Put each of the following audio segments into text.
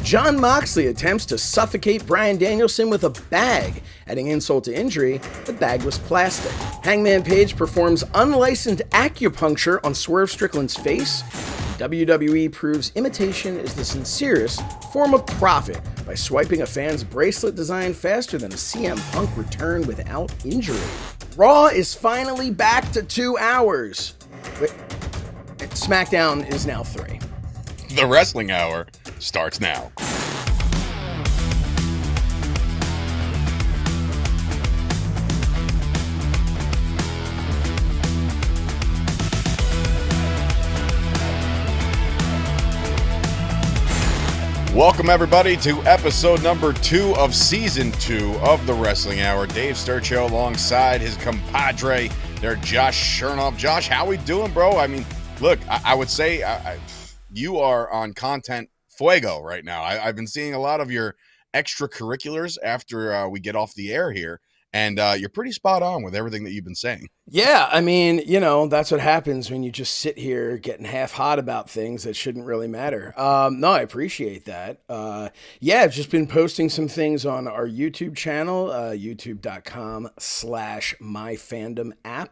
Jon Moxley attempts to suffocate Bryan Danielson with a bag. Adding insult to injury, the bag was plastic. Hangman Page performs unlicensed acupuncture on Swerve Strickland's face. WWE proves imitation is the sincerest form of profit by swiping a fan's bracelet design faster than a CM Punk return without injury. Raw is finally back to 2 hours. Wait, SmackDown is now 3. The Wrestling Hour starts now. Welcome, everybody, to episode number 2 of season 2 of the Wrestling Hour. Dave Sturchio alongside his compadre there, Josh Shernoff. Josh, how we doing, bro? I mean, look, I would say you are on content fuego right now. I've been seeing a lot of your extracurriculars after we get off the air here, and you're pretty spot on with everything that you've been saying. Yeah, I mean, you know, that's what happens when you just sit here getting half hot about things that shouldn't really matter. No, I appreciate that. Yeah, I've just been posting some things on our YouTube channel, youtube.com/myfandomapp.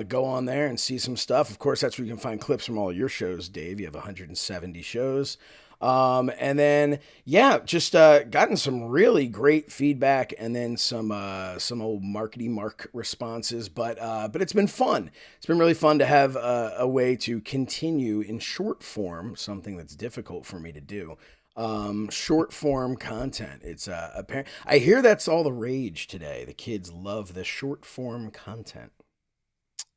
Go on there and see some stuff. Of course, that's where you can find clips from all your shows, Dave. You have 170 shows. And then, yeah, just gotten some really great feedback and then some old Markety Mark responses, but it's been fun. It's been really fun to have a way to continue in short form, something that's difficult for me to do. Short form content. It's apparent. I hear that's all the rage today. The kids love the short form content.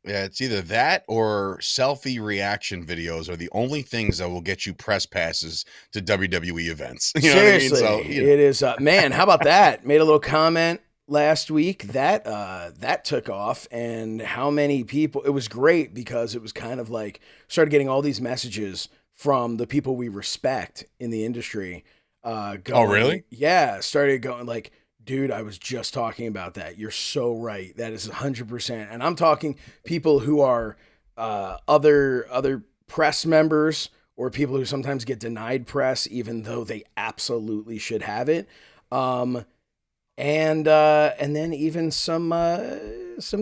Yeah, it's either that or selfie reaction videos are the only things that will get you press passes to WWE events. You know Seriously, what I mean? So, it is, man, how about that? Made a little comment last week that took off, and how many people, it was great because it was kind of like, started getting all these messages from the people we respect in the industry. Going, oh, really? Yeah, started going like, dude, I was just talking about that. You're so right. That is 100%. And I'm talking people who are other press members or people who sometimes get denied press, even though they absolutely should have it. And then even some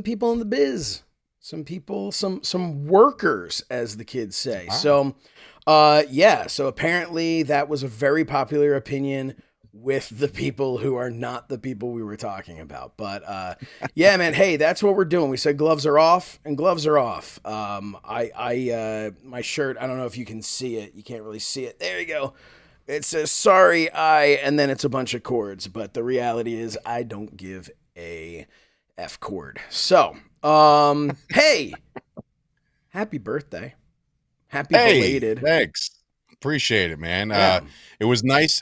people in the biz, some people, some workers, as the kids say. Wow. So, yeah. So apparently that was a very popular opinion with the people who are not the people we were talking about. But yeah, man, hey, that's what we're doing. We said gloves are off, and gloves are off. My shirt, I don't know if you can see it. You can't really see it. There you go. It says, sorry, and then it's a bunch of chords. But the reality is I don't give a F chord. So, hey, happy birthday. Happy belated. Thanks. Appreciate it, man. Yeah. It was nice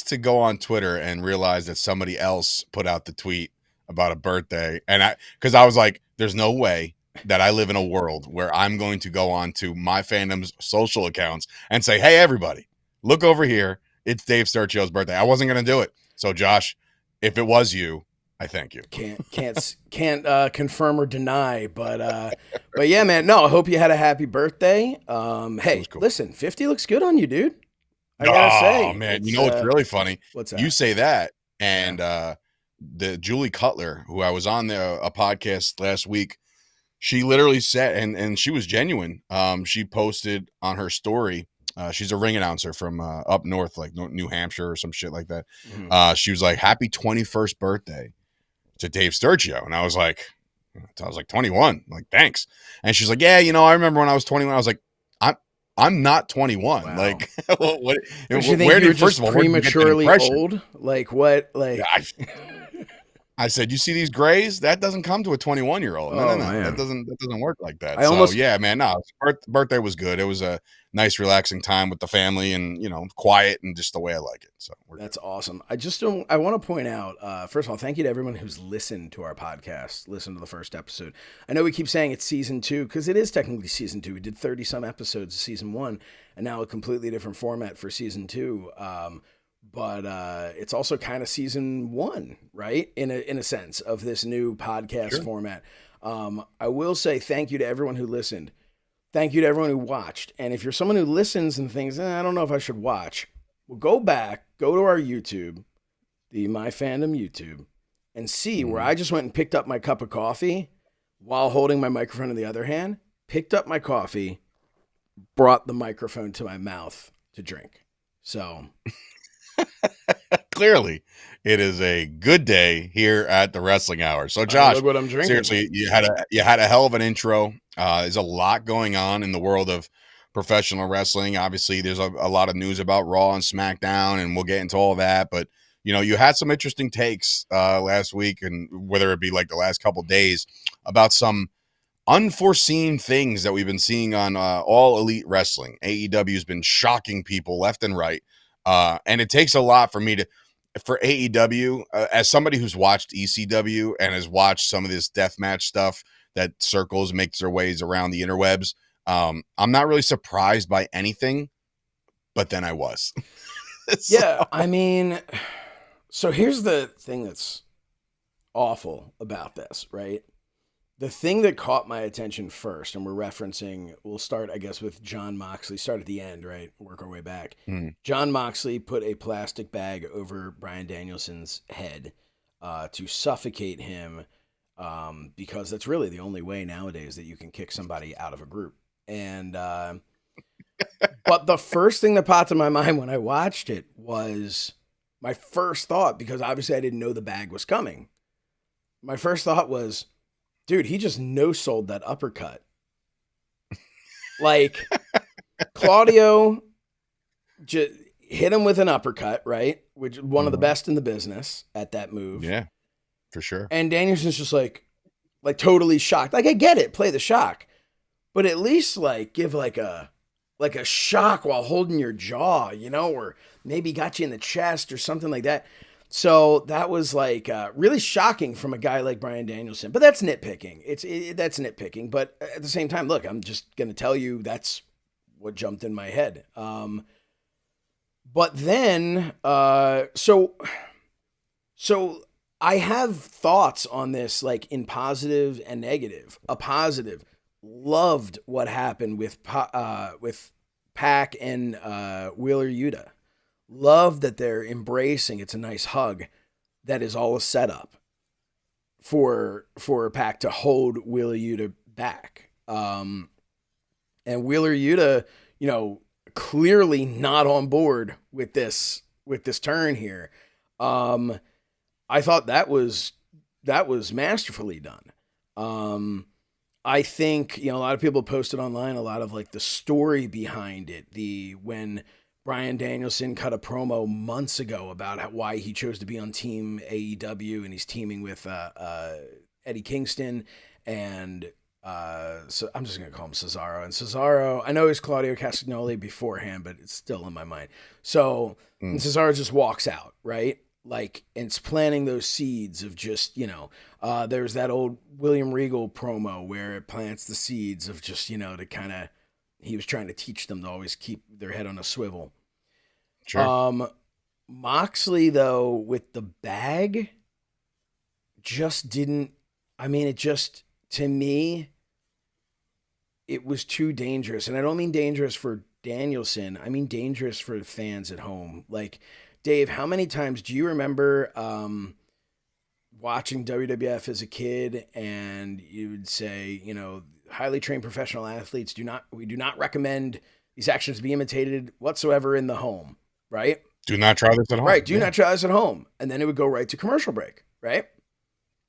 to go on Twitter and realize that somebody else put out the tweet about a birthday, and because I was like, there's no way that I live in a world where I'm going to go on to my fandom's social accounts and say, hey, everybody, look over here, it's Dave Sturchio's birthday. I wasn't going to do it. So Josh, if it was you, I thank you. Can't confirm or deny, but yeah, man. No, I hope you had a happy birthday. Hey, cool. Listen, 50 looks good on you, dude. I gotta say. Oh man, you know what's really funny? What's that? You say that, and the Julie Cutler, who I was on a podcast last week, she literally said, and she was genuine. She posted on her story. She's a ring announcer from up north, like New Hampshire or some shit like that. Mm-hmm. She was like, "Happy 21st birthday to Dave Sturchio," and I was like 21. Like, thanks. And she's like, yeah, you know, I remember when I was 21. I was like, I'm not 21. Wow. Like, what? Where did first of all prematurely old? Like what? Like. I said, you see these grays? That doesn't come to a 21-year-old. No. That doesn't work like that. Yeah, man. No, birthday was good. It was a nice, relaxing time with the family, and quiet and just the way I like it. So that's awesome. I want to point out, first of all, thank you to everyone who's listened to our podcast, listened to the first episode. I know we keep saying it's season 2 because it is technically season 2. We did 30 some episodes of season 1, and now a completely different format for season 2. But it's also kind of season 1, right? In a sense of this new podcast format. I will say thank you to everyone who listened. Thank you to everyone who watched. And if you're someone who listens and thinks, I don't know if I should watch, Well, go back, go to our YouTube, the My Fandom YouTube, and see where I just went and picked up my cup of coffee while holding my microphone in the other hand, picked up my coffee, brought the microphone to my mouth to drink. So Clearly, it is a good day here at the Wrestling Hour. So, Josh, look what I'm drinking. seriously, you had a hell of an intro. There's a lot going on in the world of professional wrestling. Obviously, there's a lot of news about Raw and SmackDown, and we'll get into all that. But you had some interesting takes last week, and whether it be like the last couple of days about some unforeseen things that we've been seeing on All Elite Wrestling. AEW has been shocking people left and right. And it takes a lot for AEW, as somebody who's watched ECW and has watched some of this deathmatch stuff that circles, makes their ways around the interwebs. I'm not really surprised by anything, but then I was. So. Yeah, I mean, so here's the thing that's awful about this, right? The thing that caught my attention first, and we'll start, I guess, with Jon Moxley, start at the end, right? Work our way back. Jon Moxley put a plastic bag over Bryan Danielson's head to suffocate him because that's really the only way nowadays that you can kick somebody out of a group. And but the first thing that popped in my mind when I watched it was my first thought, because obviously I didn't know the bag was coming. My first thought was, dude, he just no-sold that uppercut. Like, Claudio just hit him with an uppercut, right? Which is one of the best in the business at that move. Yeah, for sure. And Danielson's just like totally shocked. Like, I get it, play the shock. But at least give like a shock while holding your jaw, or maybe got you in the chest or something like that. So that was really shocking from a guy like Bryan Danielson. But that's nitpicking. That's nitpicking. But at the same time, look, I'm just going to tell you that's what jumped in my head. But then, so I have thoughts on this, in positive and negative. A positive, loved what happened with Pac and Wheeler Yuta. Love that they're embracing. It's a nice hug. That is all a setup for Pac to hold Wheeler Yuta back. And Wheeler Yuta, clearly not on board with this turn here. I thought that was masterfully done. I think, a lot of people posted online a lot of the story behind it. When Bryan Danielson cut a promo months ago about why he chose to be on Team AEW, and he's teaming with Eddie Kingston, and so I'm just going to call him Cesaro. And Cesaro, I know he's Claudio Castagnoli beforehand, but it's still in my mind. So and Cesaro just walks out, right? And it's planting those seeds of just, there's that old William Regal promo where it plants the seeds of just, to kind of, he was trying to teach them to always keep their head on a swivel. Sure. Moxley, though, with the bag, just didn't, to me, it was too dangerous. And I don't mean dangerous for Danielson. I mean dangerous for the fans at home. Dave, how many times do you remember watching WWF as a kid, and you would say, highly trained professional athletes we do not recommend these actions be imitated whatsoever in the home, right? Do not try this at home. Right, do not try this at home. And then it would go right to commercial break, right?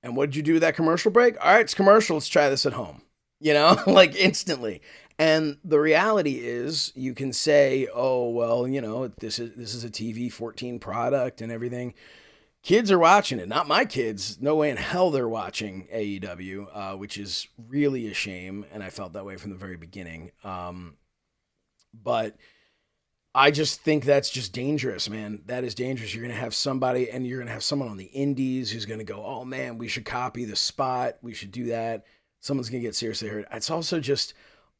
And what did you do with that commercial break? All right, it's commercial, let's try this at home. Instantly. And the reality is, you can say, oh, well, this is a TV 14 product and everything. Kids are watching it. Not my kids. No way in hell they're watching AEW, which is really a shame. And I felt that way from the very beginning. But I just think that's just dangerous, man. That is dangerous. You're going to have somebody, and you're going to have someone on the indies who's going to go, oh, man, we should copy the spot. We should do that. Someone's going to get seriously hurt. It's also just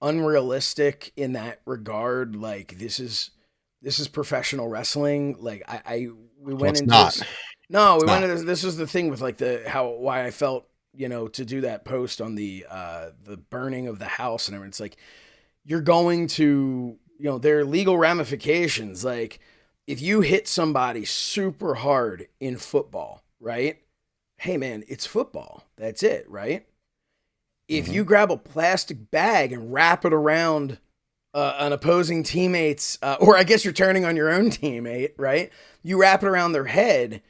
unrealistic in that regard. This is professional wrestling. We went into this. No, we went into this is the thing with why I felt, to do that post on the burning of the house and everything. It's you're going to, there are legal ramifications. if you hit somebody super hard in football, right? Hey man, it's football. That's it, right? If Hmm. you grab a plastic bag and wrap it around an opposing teammate's, or I guess you're turning on your own teammate, right? You wrap it around their head.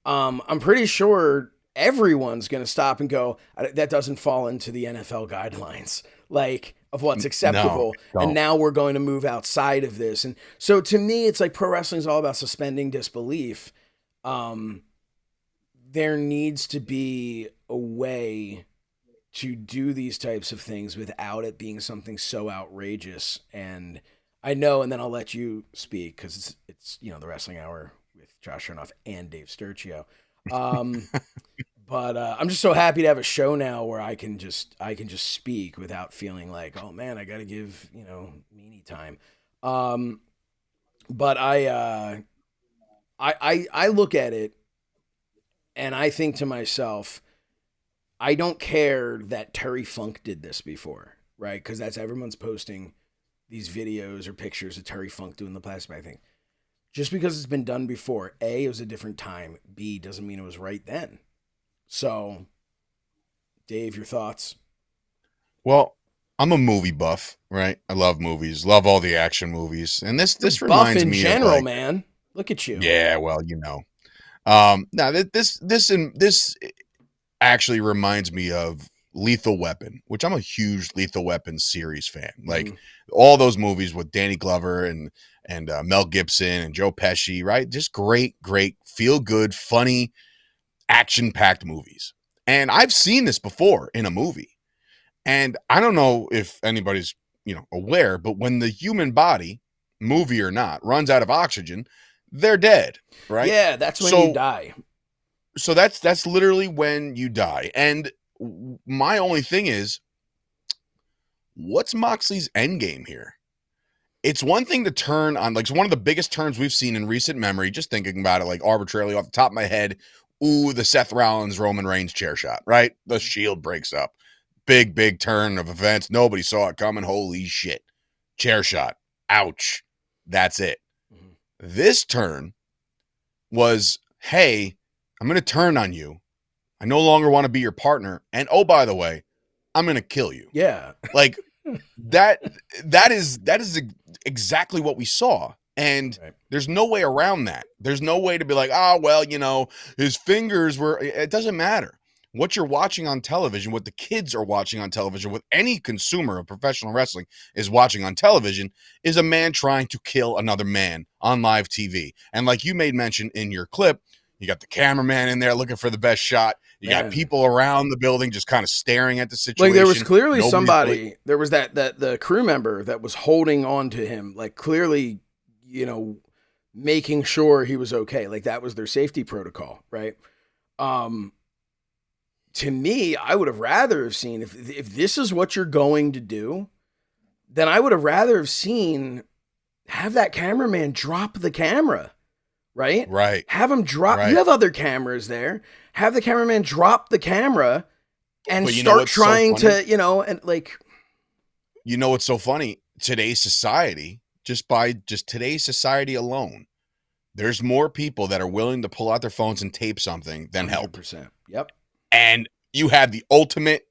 I'm pretty sure everyone's going to stop and go, that doesn't fall into the NFL guidelines, like of what's No, acceptable. And don't. now we're going to move outside of this. And so to me, it's like pro wrestling is all about suspending disbelief. Um, there needs to be a way to do these types of things without it being something so outrageous. And I know, and then I'll let you speak because it's the wrestling hour with Josh Shernoff and Dave Sturchio. Um, but I'm just so happy to have a show now where I can just speak without feeling like, oh man, I got to give meanie time. Um, but I look at it and I think to myself, I don't care that Terry Funk did this before, right? Because that's everyone's posting these videos or pictures of Terry Funk doing the plastic bag thing. Just because it's been done before, A, it was a different time. B, doesn't mean it was right then. So, Dave, your thoughts? Well, I'm a movie buff, right? I love movies, love all the action movies, and this You're this buff reminds in me of general, like, man. Look at you. yeah, well, you know, now this actually reminds me of Lethal Weapon, which I'm a huge Lethal Weapon series fan. Mm-hmm. Like all those movies with Danny Glover and Mel Gibson and Joe Pesci, right? Just great, feel good, funny, action packed movies. And I've seen this before in a movie. And I don't know if anybody's, aware, but when the human body, movie or not, runs out of oxygen, they're dead, right? Yeah, that's when you So die. so that's literally when you die. And my only thing is, what's Moxley's end game here? It's one thing to turn on, like, it's one of the biggest turns we've seen in recent memory, just thinking about it like arbitrarily off the top of my head. Ooh, the Seth Rollins Roman Reigns chair shot, right? The Shield breaks up. Big turn of events. Nobody saw it coming. Holy shit. Chair shot. Ouch. That's it. Mm-hmm. This turn was, hey, I'm going to turn on you. I no longer want to be your partner. And oh, by the way, I'm going to kill you. Yeah. Like that, that is exactly what we saw. And Right. there's no way around that. There's no way to be like, oh, well, his fingers were, it doesn't matter. What you're watching on television, what the kids are watching on television, what any consumer of professional wrestling is watching on television is a man trying to kill another man on live TV. And like you made mention in your clip, you got the cameraman in there looking for the best shot. You got Man. people around the building just kind of staring at the Like there was situation. clearly Nobody's really, somebody, there was that the crew member that was holding on to him, like clearly, making sure he was okay. Like that was their safety protocol, right? Um, to me, I would have rather have seen if this is what you're going to do, then I would have rather have seen have that cameraman drop the camera, right? right, Have him drop. You right. have other cameras there. Have the cameraman drop the camera and But you know start what's so trying funny? to, and like, You know what's so funny? Today's society, just today's society alone, there's more people that are willing to pull out their phones and tape something than help. 100%. Yep. And you have the ultimate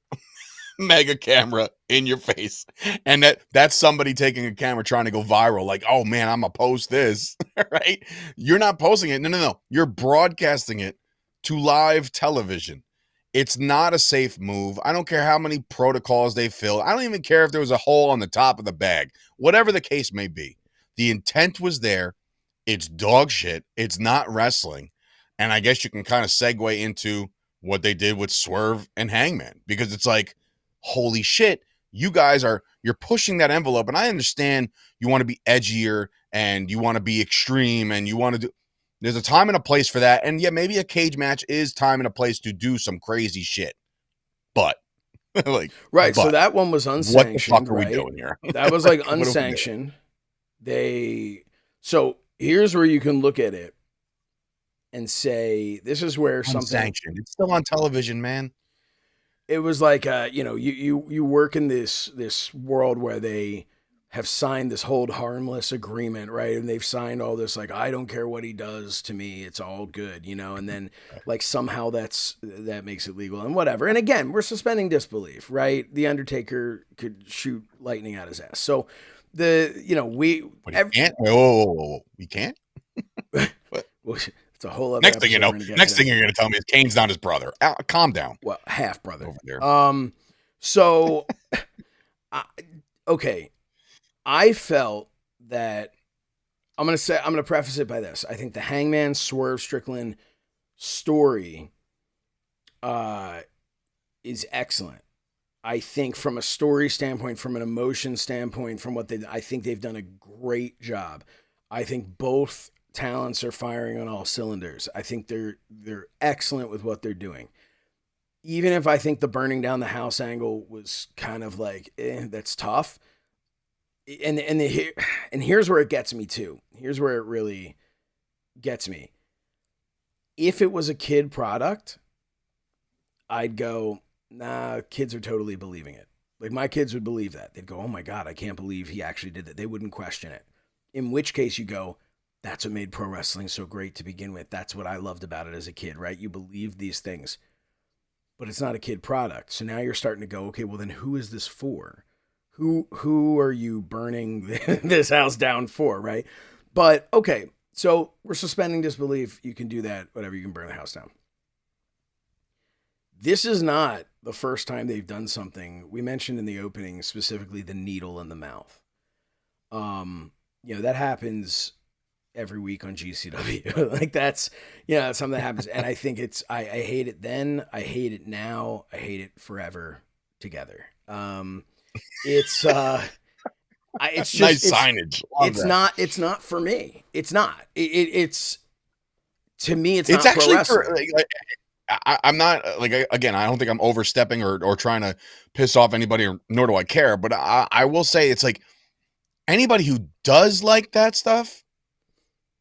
mega camera in your face. And that's somebody taking a camera trying to go viral. Like, oh man, I'm gonna post this. Right? You're not posting it. No. You're broadcasting it to live television. It's not a safe move. I don't care how many protocols they fill. I don't even care if there was a hole on the top of the bag. Whatever the case may be. The intent was there. It's dog shit. It's not wrestling. And I guess you can kind of segue into what they did with Swerve and Hangman, because it's like, holy shit, you're pushing that envelope. And I understand you want to be edgier and you want to be extreme and you want to do, there's a time and a place for that. And yeah, maybe a cage match is time and a place to do some crazy shit. But like, Right. So but that one was what the fuck unsanctioned, are we right? doing here? That was like Like, what are we doing? unsanctioned. So here's where you can look at it and say, this is where something, Unsanctioned. It's still on television, man. it was like, you work in this world where they have signed this hold harmless agreement, right? And they've signed all this, like, I don't care what he does to me, it's all good, you know. And then like somehow that makes it legal and whatever. And again, we're suspending disbelief, right? The Undertaker could shoot lightning out his ass. So But he can't. Whoa, we can't. What? well, it's a whole other Next thing you know, next thing you're gonna tell me is Kane's not his brother. Calm down. Well, half brother over there. So okay, I felt that I'm gonna preface it by this. I think the Hangman Swerve Strickland story is excellent. I think from a story standpoint, from an emotion standpoint, I think they've done a great job. I think both talents are firing on all cylinders. I think they're excellent with what they're doing. Even if I think the burning down the house angle was kind of like, that's tough. And here's where it gets me too. Here's where it really gets me. If it was a kid product, I'd go, nah, kids are totally believing it. Like my kids would believe that. They'd go, oh my God, I can't believe he actually did that. They wouldn't question it. In which case you go, that's what made pro wrestling so great to begin with. That's what I loved about it as a kid, right? You believe these things, but it's not a kid product. So now you're starting to go, okay, well then who is this for? Who are you burning this house down for, right? But okay, so we're suspending disbelief. You can do that, whatever, you can burn the house down. This is not the first time they've done something. We mentioned in the opening specifically the needle in the mouth. That happens every week on GCW. Like that's, something that happens. And I think I hate it then. I hate it now. I hate it forever together. It's just nice signage. It's not for me. It's not, it's to me, it's not actually pro wrestling. I'm not like, again, I don't think I'm overstepping or trying to piss off anybody, nor do I care. But I will say it's like anybody who does like that stuff,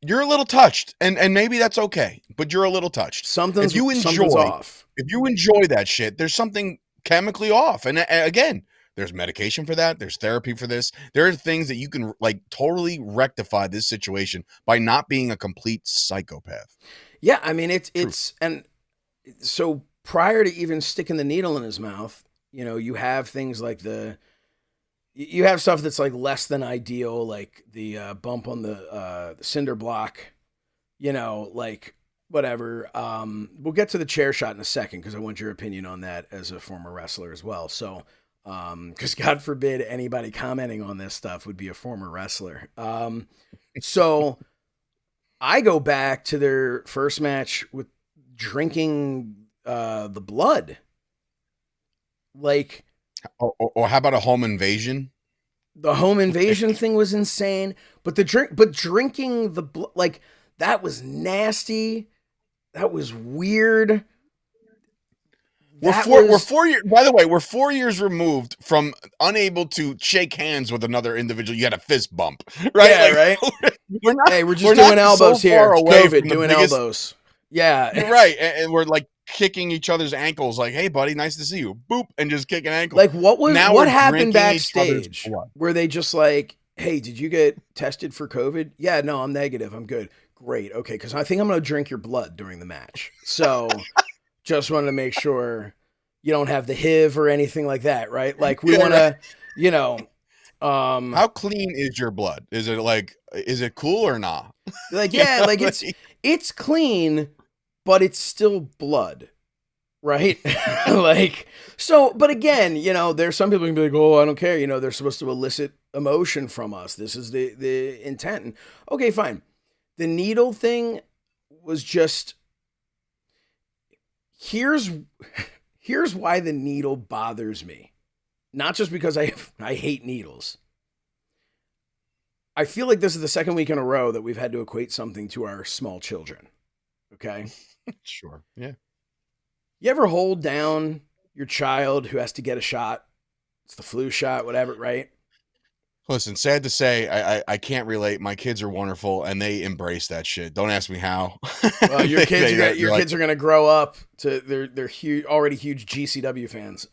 you're a little touched, and maybe that's okay. But you're a little touched. Something's off. If you enjoy that shit, there's something chemically off. And again, there's medication for that. There's therapy for this. There are things that you can like totally rectify this situation by not being a complete psychopath. Yeah, I mean it's and. So prior to even sticking the needle in his mouth, you have things like you have stuff that's like less than ideal, like the bump on the cinder block, like whatever. We'll get to the chair shot in a second because I want your opinion on that as a former wrestler as well. So, because God forbid anybody commenting on this stuff would be a former wrestler. So I go back to their first match with drinking the blood, like, or how about a home invasion? The home invasion thing was insane, but drinking the blood, like, that was nasty. That was weird. We're 4 years. By the way, we're 4 years removed from unable to shake hands with another individual. You had a fist bump, right? Yeah, right. We're just doing elbows so here. COVID, doing elbows. Yeah, right. And we're like kicking each other's ankles, like, "Hey, buddy, nice to see you." Boop, and just kicking ankles. Like, what happened backstage? Were they just like, "Hey, did you get tested for COVID?" Yeah, no, I'm negative. I'm good. Great. Okay, because I think I'm going to drink your blood during the match. So, just wanted to make sure you don't have the HIV or anything like that, right? Like, we want to, how clean is your blood? Is it cool or not? Like, yeah, like it's clean, but it's still blood, right? Like, so, but again, there's some people who can be like, oh, I don't care. They're supposed to elicit emotion from us. This is the intent. And, okay, fine. The needle thing was just, here's why the needle bothers me. Not just because I hate needles. I feel like this is the second week in a row that we've had to equate something to our small children. Okay? Sure. Yeah. You ever hold down your child who has to get a shot? It's the flu shot, whatever, right? Listen, sad to say, I can't relate. My kids are wonderful, and they embrace that shit. Don't ask me how. Well, your kids are gonna grow up to they're already huge GCW fans.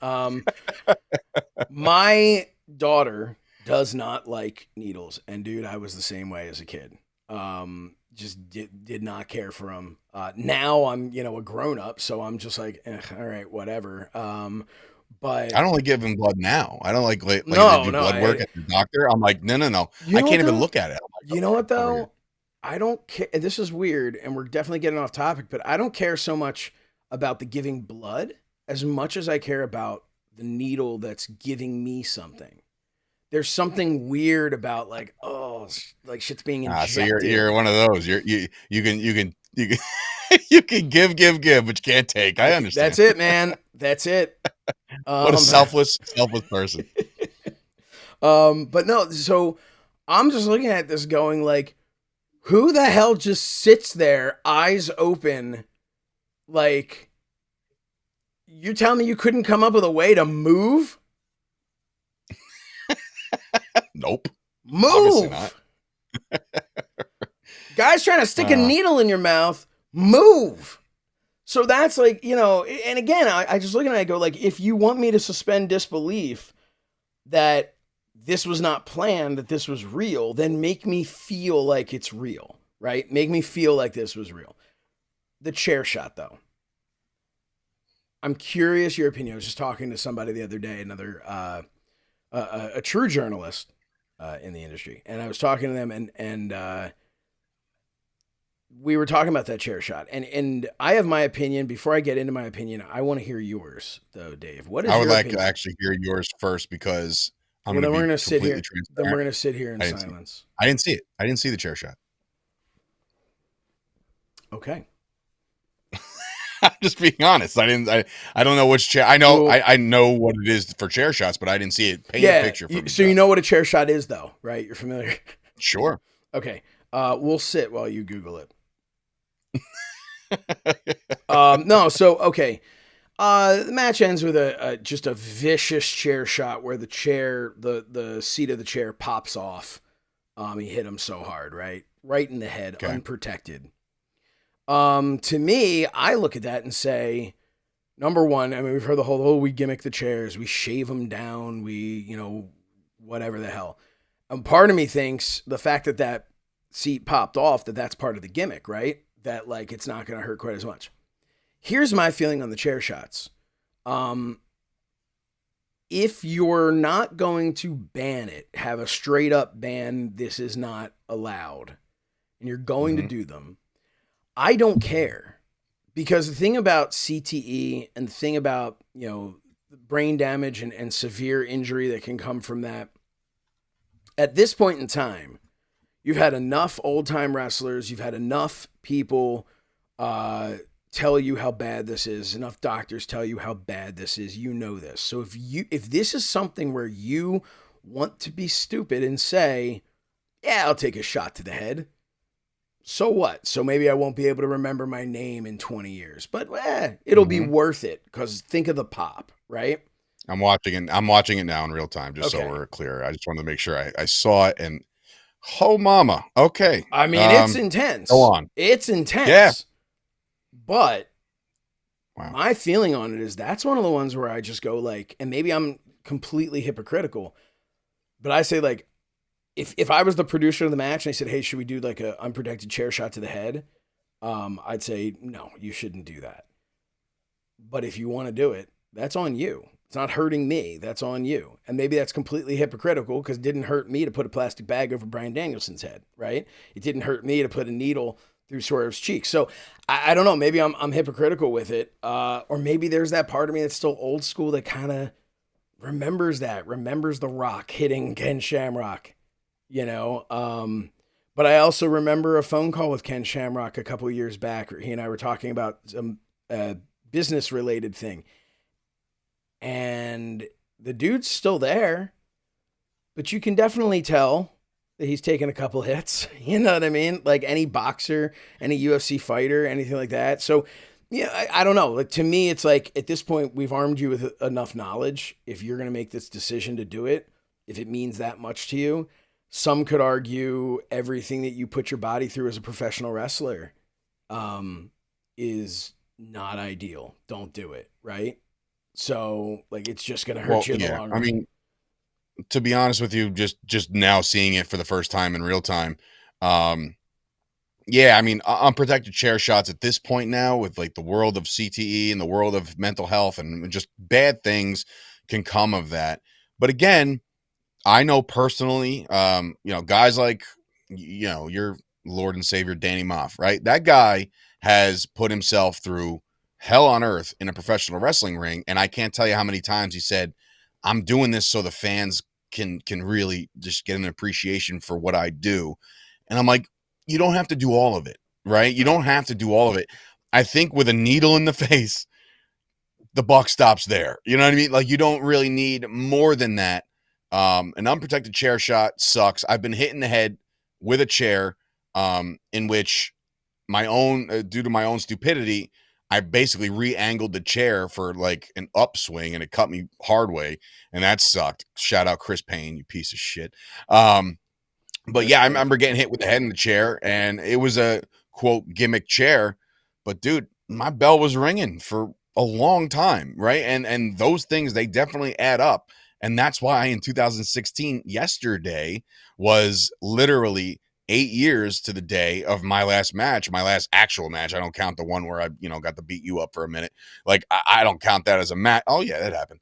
My daughter does not like needles. And dude, I was the same way as a kid. Just did not care for them. Now I'm, a grown up, so I'm just like, all right, whatever. But I don't like giving blood now. I don't like to no, do no, blood work at the doctor. I'm like, no. you I know what can't even though? look at it. I'm like, You know what okay, over here. though? I don't care. This is weird, and we're definitely getting off topic, but I don't care so much about the giving blood as much as I care about the needle that's giving me something. There's something weird about like, oh, like shit's being So you're injected. one of those. You can you can give, but you can't take. I That's understand. it, man. That's it. What a Um, selfless person. but no, so I'm just looking at this going like, who the hell just sits there, eyes open, like, you're telling me you couldn't come up with a way to move? Nope. Obviously not. Move. Guys trying to stick a Uh, needle in your mouth, move. So that's like, and again, I just look at it and I go, like, if you want me to suspend disbelief that this was not planned, that this was real, then make me feel like it's real, right? Make me feel like this was real. The chair shot, though. I'm curious your opinion. I was just talking to somebody the other day, another a true journalist in the industry, and I was talking to them, and we were talking about that chair shot, and I have my opinion. Before I get into my opinion, I want to hear yours, though, Dave. What is I would your like to opinion? actually hear yours first because I'm Well, going to then we're be gonna sit completely here. Then we're transparent. gonna sit here in I didn't see it. silence. I didn't see it. I didn't see the chair shot. Okay. I'm just being honest. I don't know which chair. I know Well, I know what it is for chair shots, but I didn't see it. Paint a yeah. picture for me, So Joe. you know what a chair shot is, though, right? You're familiar. Sure. Okay. We'll sit while you Google it. No. So okay. The match ends with a just a vicious chair shot where the seat of the chair pops off. He hit him so hard, right in the head, Okay. unprotected. To me, I look at that and say, number one, I mean, we've heard the whole, we gimmick the chairs, we shave them down, whatever the hell. And part of me thinks the fact that seat popped off, that's part of the gimmick, right? That like it's not going to hurt quite as much. Here's my feeling on the chair shots. If you're not going to ban it, have a straight up ban, this is not allowed, and you're going to do them, I don't care. Because the thing about CTE and the thing about, brain damage and severe injury that can come from that, at this point in time, you've had enough old time wrestlers, you've had enough people tell you how bad this is, enough doctors tell you how bad this is, this. So if this is something where you want to be stupid and say, yeah, I'll take a shot to the head, so what? So maybe I won't be able to remember my name in 20 years, but it'll be worth it because think of the pop, right? I'm watching it. I'm watching it now in real time, just so Okay. we're clear. I just wanted to make sure I saw it and oh mama. Okay. I mean, it's intense. Go on. It's intense. Yeah. But Wow. my feeling on it is that's one of the ones where I just go like, and maybe I'm completely hypocritical, but I say like, if I was the producer of the match and I said, hey, should we do like a unprotected chair shot to the head? I'd say, no, you shouldn't do that. But if you want to do it, that's on you. It's not hurting me. That's on you. And maybe that's completely hypocritical because it didn't hurt me to put a plastic bag over Bryan Danielson's head, right? It didn't hurt me to put a needle through Swerve's cheek. So I don't know. Maybe I'm hypocritical with it. Or maybe there's that part of me that's still old school that kind of remembers The Rock hitting Ken Shamrock. But I also remember a phone call with Ken Shamrock a couple of years back where he and I were talking about some business related thing. And the dude's still there, but you can definitely tell that he's taken a couple hits. You know what I mean? Like any boxer, any UFC fighter, anything like that. So, yeah, I don't know. Like to me, it's like at this point, we've armed you with enough knowledge. If you're going to make this decision to do it, if it means that much to you, some could argue everything that you put your body through as a professional wrestler is not ideal. Don't do it, right? So, like, it's just going to hurt you in the long run. I mean, to be honest with you, just now seeing it for the first time in real time. Yeah, I mean, unprotected chair shots at this point now, with like the world of CTE and the world of mental health and just bad things can come of that. But again, I know personally, guys like, your Lord and Savior Danny Moff, right? That guy has put himself through hell on earth in a professional wrestling ring, and I can't tell you how many times he said, "I'm doing this so the fans can really just get an appreciation for what I do." And I'm like, you don't have to do all of it, right? You No. don't have to do all of it. I think with a needle in the face, the buck stops there. You know what I mean? Like, you don't really need more than that. An unprotected chair shot sucks. I've been hit in the head with a chair, in which my own, due to my own stupidity, I basically re-angled the chair for like an upswing, and it cut me hard way, and that sucked. Shout out Chris Payne, you piece of shit. But yeah, I remember getting hit with the head in the chair, and it was a quote gimmick chair. But dude, my bell was ringing for a long time, right? And those things, they definitely add up. And that's why in 2016, yesterday was literally 8 years to the day of my last match, my last actual match. I don't count the one where I, got to beat you up for a minute. Like, I don't count that as a match. Oh yeah, that happened.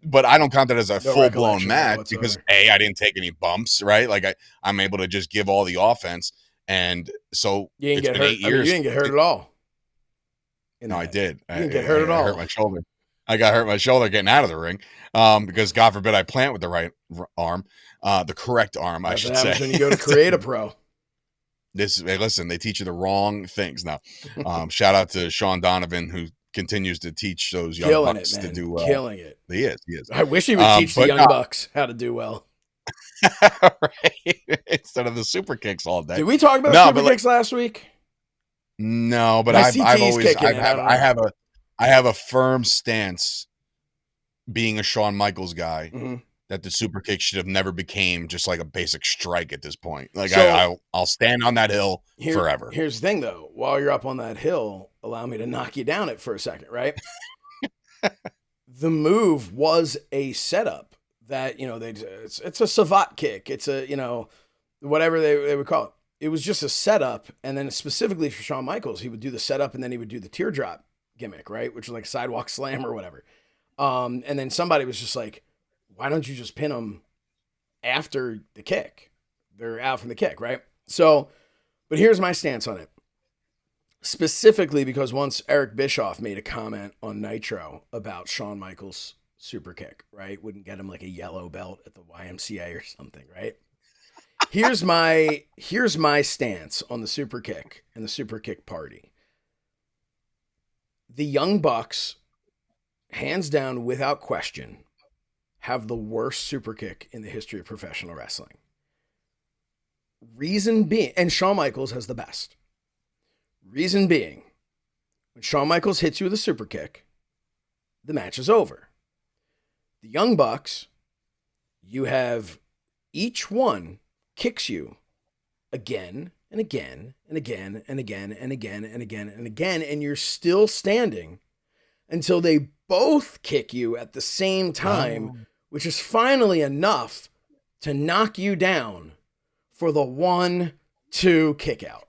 But I don't count that as a No full blown recollection of that match because whatsoever. I didn't take any bumps, right? Like I'm able to just give all the offense. And so You didn't it's get been hurt. 8 I mean, you years. didn't get hurt at all. In No, I that, did. you didn't get hurt at I hurt all. my shoulder. I got hurt my shoulder getting out of the ring, because God forbid I plant with the right arm, the correct arm, I That's what should say. happens when you go to create a pro. Hey, listen, they teach you the wrong things now. Shout out to Sean Donovan, who continues to teach those young Killing it, bucks to man. do well. Killing it. He is. I wish he would teach the But young bucks how to do well. right? Instead of the super kicks all day. Did we talk about No, super but like, kicks last week? no, but My I've CT's always kicking in. I don't know. I have a firm stance, being a Shawn Michaels guy, Mm-hmm. that the super kick should have never became just like a basic strike at this point. Like, So I'll stand on that hill here, forever. here's the thing, though. While you're up on that hill, allow me to knock you down it for a second, right? The move was a setup that it's a savate kick. It's a whatever they would call it. It was just a setup, and then specifically for Shawn Michaels, he would do the setup, and then he would do the teardrop gimmick, right, which was like a sidewalk slam or whatever. And then somebody was just like, "Why don't you just pin them after the kick? They're out from the kick, right?" So, but here's my stance on it. Specifically because once Eric Bischoff made a comment on Nitro about Shawn Michaels' super kick, right? Wouldn't get him like a yellow belt at the YMCA or something, right? Here's my stance on the super kick and the super kick party. The Young Bucks, hands down, without question, have the worst super kick in the history of professional wrestling. Reason being, and Shawn Michaels has the best. Reason being, when Shawn Michaels hits you with a super kick, the match is over. The Young Bucks, you have each one kicks you again and again and again and again and again and again and again, and you're still standing until they both kick you at the same time, which is finally enough to knock you down for the 1-2 kick out.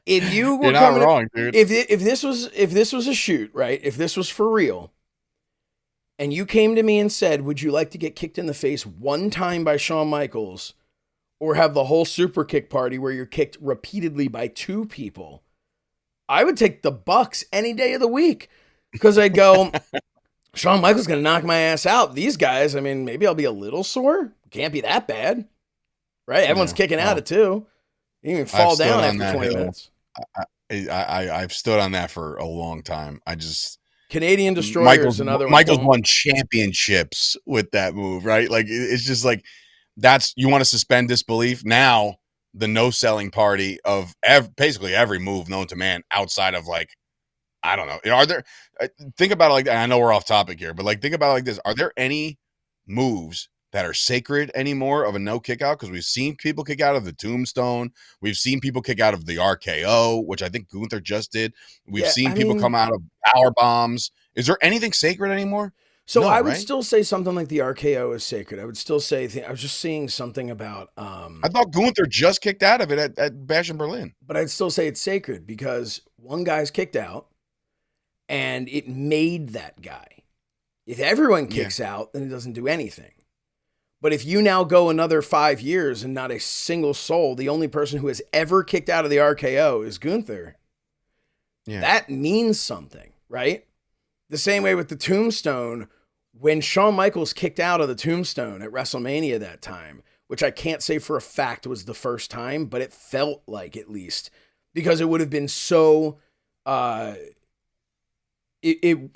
If you were You're not wrong, dude. if this was a shoot, right? If this was for real, and you came to me and said, "Would you like to get kicked in the face one time by Shawn Michaels, or have the whole super kick party where you're kicked repeatedly by two people?" I would take the Bucks any day of the week, because I'd go, Shawn Michaels gonna knock my ass out. These guys, I mean, maybe I'll be a little sore. Can't be that bad, right? Everyone's Yeah, kicking out well, at two. You can even fall stood down on after that 20 hill. minutes. I've stood on that for a long time. Canadian Destroyer is another one. Michaels won championships with that move, right? Like, it's just like, you want to suspend disbelief. Now the no selling party of basically every move known to man outside of, like, I don't know. Are there, think about it like that. I know we're off topic here, but like, think about it like this. Are there any moves that are sacred anymore of a no kick out? Because we've seen people kick out of the tombstone. We've seen people kick out of the RKO, which I think Gunther just did. We've seen people come out of power bombs. Is there anything sacred anymore? So No, I would right? still say something like the RKO is sacred. I would still say I was just seeing something about I thought Gunther just kicked out of it at Bash in Berlin. but I'd still say it's sacred because one guy's kicked out and it made that guy. If everyone Yeah. kicks out, then it doesn't do anything. But if you now go another 5 years and not a single soul, the only person who has ever kicked out of the RKO is Gunther, Yeah. that means something, right? The same way with the Tombstone, when Shawn Michaels kicked out of the Tombstone at WrestleMania that time, which I can't say for a fact was the first time, but it felt like at least because it would have been so it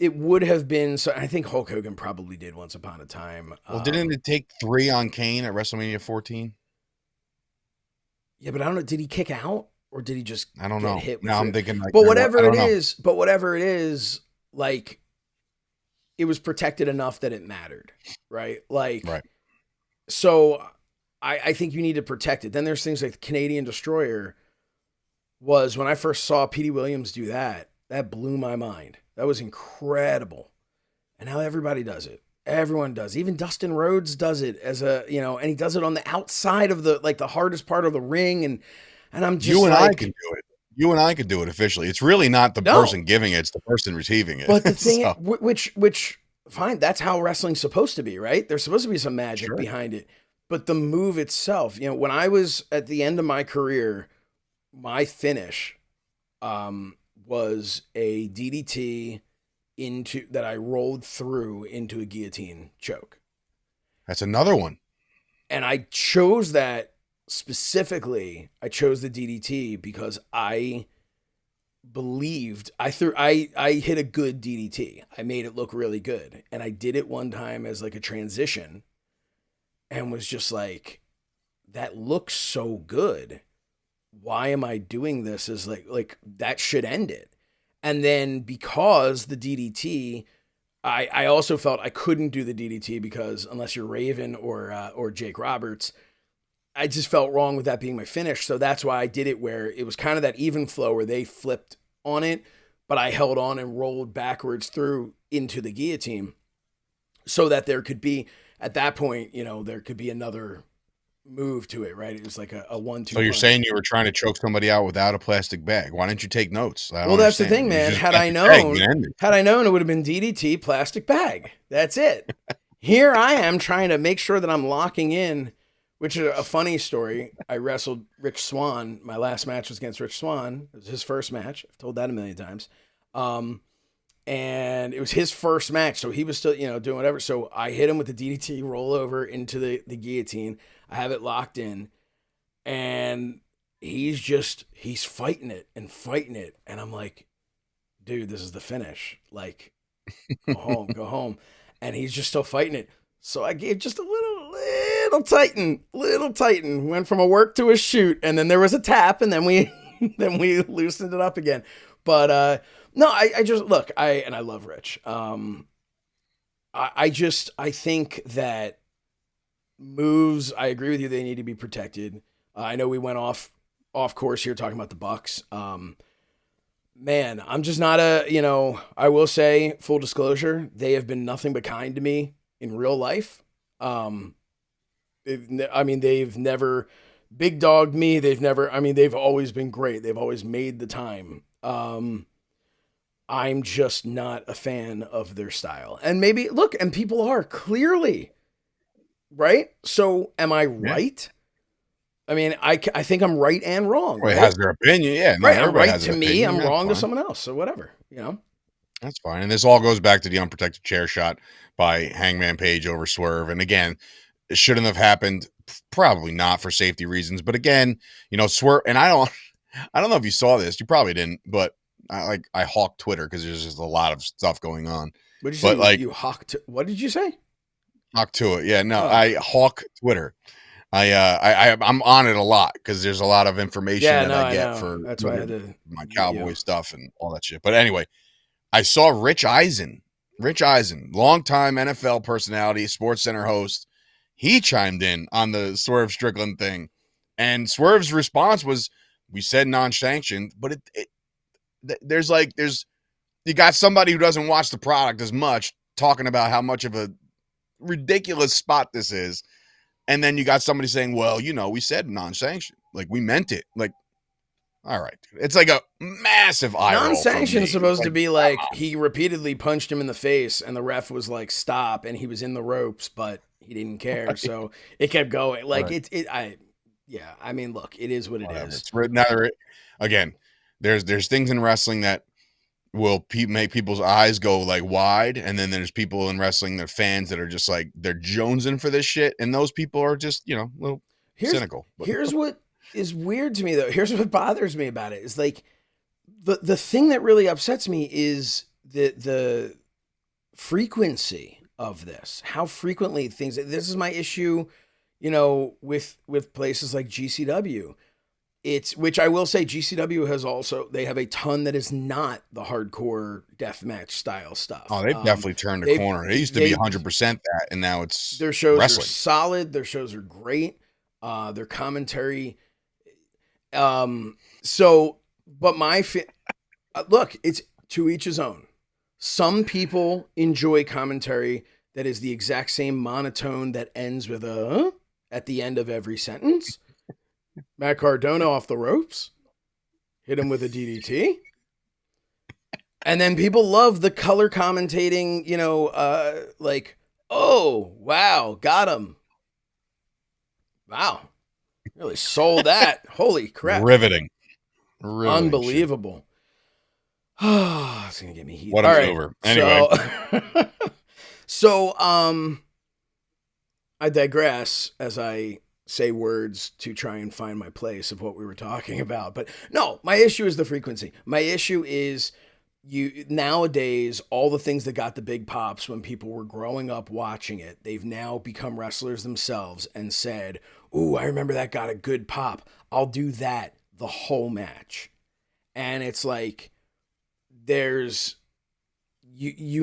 it would have been so. I think Hulk Hogan probably did once upon a time. Well, didn't it take 3 on Kane at WrestleMania 14? Yeah, but I don't know. Did he kick out or did he just I don't get know. hit with Now I'm it? thinking like, But I whatever don't it know. is, but whatever it is, like it was protected enough that it mattered, right? Like, Right. so I think you need to protect it. Then there's things like the Canadian Destroyer was when I first saw Petey Williams do that, that blew my mind. That was incredible. And now everybody does it. Everyone does. Even Dustin Rhodes does it as a, and he does it on the outside of the, like the hardest part of the ring. And I'm just You and like, I can do it. You and I could do it officially. It's really not the No. person giving it, it's the person receiving it. But the thing, So, which fine, that's how wrestling's supposed to be, right? There's supposed to be some magic Sure. behind it. But the move itself, when I was at the end of my career, my finish was a DDT that I rolled through into a guillotine choke. that's another one. And I chose that specifically. I chose the DDT because I believed I hit a good DDT. I made it look really good. And I did it one time as like a transition and was just like, that looks so good. Why am I doing this as like that should end it? And then because the DDT, I also felt I couldn't do the DDT because unless you're Raven or Jake Roberts, I just felt wrong with that being my finish. So that's why I did it where it was kind of that even flow where they flipped on it, but I held on and rolled backwards through into the guillotine so that there could be, at that point, there could be another move to it, right? It was like a 1-2. So you're saying you were trying to choke somebody out without a plastic bag. Why didn't you take notes? Well, that's the thing, man. Had I known, it would have been DDT plastic bag. That's it. Here I am trying to make sure that I'm locking in, which is a funny story. I wrestled Rich Swann. My last match was against Rich Swann. It was his first match. I've told that a million times. And it was his first match. So he was still, doing whatever. So I hit him with the DDT rollover into the guillotine. I have it locked in. And he's fighting it. And I'm like, dude, this is the finish. Like, go home. And he's just still fighting it. So I gave just a little tighten. Went from a work to a shoot. And then there was a tap. And then we loosened it up again. But, no, I just, look, I love Rich. I think that moves, I agree with you, they need to be protected. I know we went off course here talking about the Bucks. Man, I'm just not I will say, full disclosure, they have been nothing but kind to me in real life. They've never big dogged me. They've always been great. They've always made the time. I'm just not a fan of their style. And maybe, look, and people are clearly, right? So am I right? I mean, I think I'm right and wrong. Well, right? It has their opinion. Yeah. Right. I'm right to me. I'm wrong to someone else. So whatever, That's fine. And this all goes back to the unprotected chair shot by Hangman Page over Swerve. And again, it shouldn't have happened. Probably not for safety reasons. But again, Swerve, and I don't know if you saw this. You probably didn't, but I hawk Twitter because there's just a lot of stuff going on. What did you say? You hawked? What did you say? Hawk to it. Yeah, no, I hawk Twitter. I'm on it a lot because there's a lot of information I get for that's why I had to, my Cowboy stuff and all that shit. But anyway, I saw Rich Eisen, longtime NFL personality, Sports Center host. He chimed in on the Swerve Strickland thing, and Swerve's response was, "We said non-sanctioned, but there's you got somebody who doesn't watch the product as much talking about how much of a ridiculous spot this is. And then you got somebody saying, well, we said non-sanctioned. Like, we meant it. Like, all right. It's like a massive eye roll from Non-sanctioned me. is supposed to be like he repeatedly punched him in the face and the ref was like, stop, and he was in the ropes, but he didn't care. Right. So it kept going. Like Right. I mean, look, it is what it Whatever. is. It's written out. Again, there's things in wrestling that will make people's eyes go like wide, and then there's people in wrestling, they're fans that are just like they're jonesing for this shit, and those people are just a little cynical. Here's what is weird to me though. Here's what bothers me about it is like the thing that really upsets me is the frequency of this. How frequently things. This is my issue, with places like GCW. Which I will say GCW has also, they have a ton that is not the hardcore deathmatch style stuff. Oh, they've definitely turned a corner. It used to be 100% that, and now it's their shows wrestling. are solid. Their shows are great. Their commentary. But look, it's to each his own. Some people enjoy commentary that is the exact same monotone that ends with a at the end of every sentence. Matt Cardona off the ropes, hit him with a DDT. And then people love the color commentating, like, oh, wow, got him. Wow. Really sold that. Holy crap. Riveting. Unbelievable. Oh, it's going to get me heated. What a maneuver. Anyway. So, I digress as I say words to try and find my place of what we were talking about. But no, my issue is the frequency. My issue is nowadays, all the things that got the big pops when people were growing up watching it, they've now become wrestlers themselves and said, ooh, I remember that got a good pop. I'll do that the whole match. And it's like, you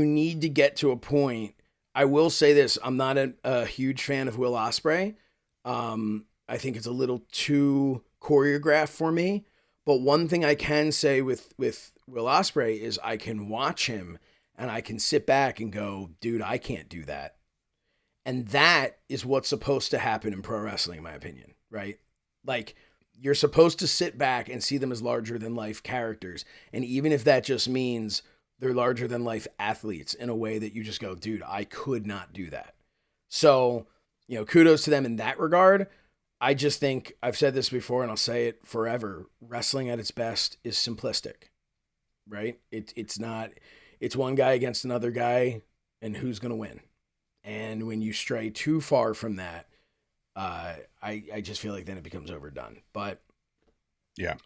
need to get to a point. I will say this. I'm not a huge fan of Will Ospreay. I think it's a little too choreographed for me. But one thing I can say with Will Ospreay is I can watch him and I can sit back and go, dude, I can't do that. And that is what's supposed to happen in pro wrestling, in my opinion, right? Like, you're supposed to sit back and see them as larger than life characters. And even if that just means they're larger than life athletes in a way that you just go, dude, I could not do that. So, kudos to them in that regard. I just think, I've said this before and I'll say it forever, wrestling at its best is simplistic, right? It's one guy against another guy and who's going to win. And when you stray too far from that, I just feel like then it becomes overdone. But yeah,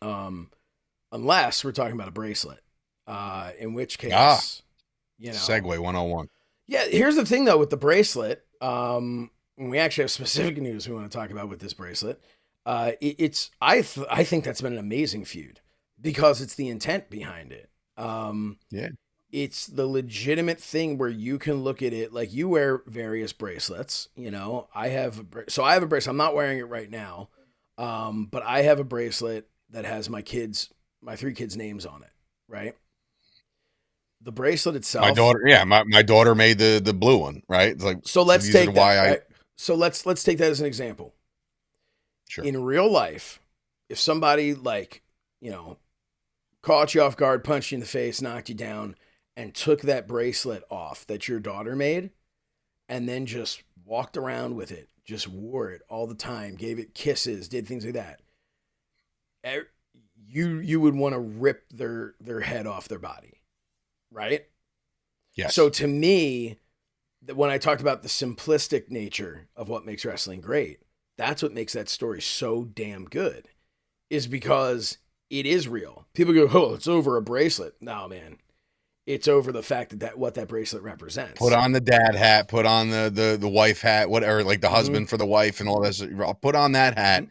unless we're talking about a bracelet, in which case, segue 101. Yeah, here's the thing though with the bracelet. We actually have specific news we want to talk about with this bracelet. I think that's been an amazing feud because it's the intent behind it. Yeah. It's the legitimate thing where you can look at it like you wear various bracelets. I have a bracelet. I'm not wearing it right now, but I have a bracelet that has my 3 kids' names on it. Right. The bracelet itself. My daughter, my daughter made the blue one. Right. It's like so. Let's take that. Right? So let's take that as an example. Sure. In real life, if somebody caught you off guard, punched you in the face, knocked you down, and took that bracelet off that your daughter made, and then just walked around with it, just wore it all the time, gave it kisses, did things like that, you would want to rip their head off their body, right? Yes. So to me, when I talked about the simplistic nature of what makes wrestling great, that's what makes that story so damn good, is because it is real. People go, oh, it's over a bracelet. No, man. It's over the fact that what that bracelet represents. Put on the dad hat, put on the wife hat, whatever, like the husband for the wife and all this. Put on that hat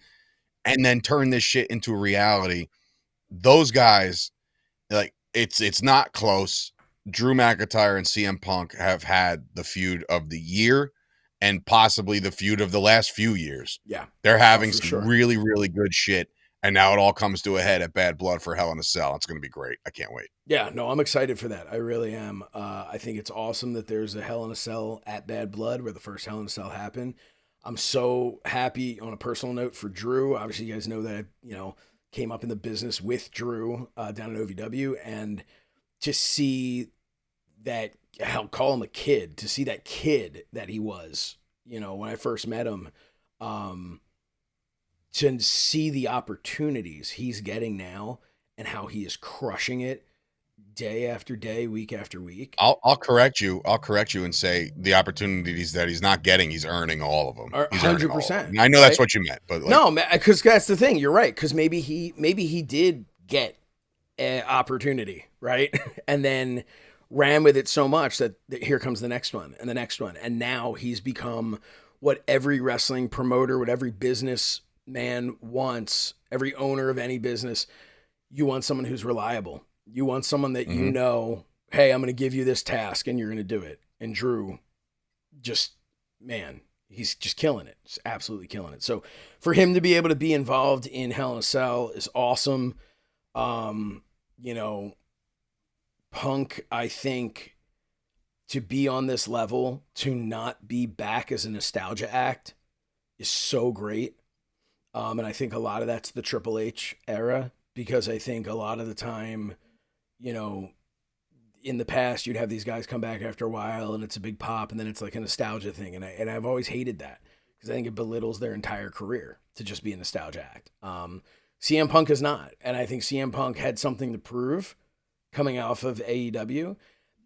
and then turn this shit into a reality. Those guys, like, it's not close. Drew McIntyre and CM Punk have had the feud of the year and possibly the feud of the last few years. Yeah. They're having some really, really good shit and now it all comes to a head at Bad Blood for Hell in a Cell. It's going to be great. I can't wait. Yeah, no, I'm excited for that. I really am. I think it's awesome that there's a Hell in a Cell at Bad Blood where the first Hell in a Cell happened. I'm so happy on a personal note for Drew. Obviously, you guys know that came up in the business with Drew down at OVW, and to see that, I'll call him a kid, to see that kid that he was, when I first met him, to see the opportunities he's getting now and how he is crushing it day after day, week after week. I'll correct you. I'll correct you and say the opportunities that he's not getting, he's earning all of them. He's 100%. I know that's what you meant, but no, because that's the thing. You're right. Because maybe he did get an opportunity, right, and then ran with it so much that here comes the next one and the next one, and now he's become what every wrestling promoter, what every business man wants. Every owner of any business, you want someone who's reliable. You want someone that hey, I'm going to give you this task and you're going to do it. And Drew, he's just killing it. Just absolutely killing it. So for him to be able to be involved in Hell in a Cell is awesome. Punk, I think, to be on this level, to not be back as a nostalgia act is so great. And I think a lot of that's the Triple H era, because I think a lot of the time, in the past, you'd have these guys come back after a while and it's a big pop and then it's like a nostalgia thing. And I've always hated that because I think it belittles their entire career to just be a nostalgia act. CM Punk is not. And I think CM Punk had something to prove coming off of AEW.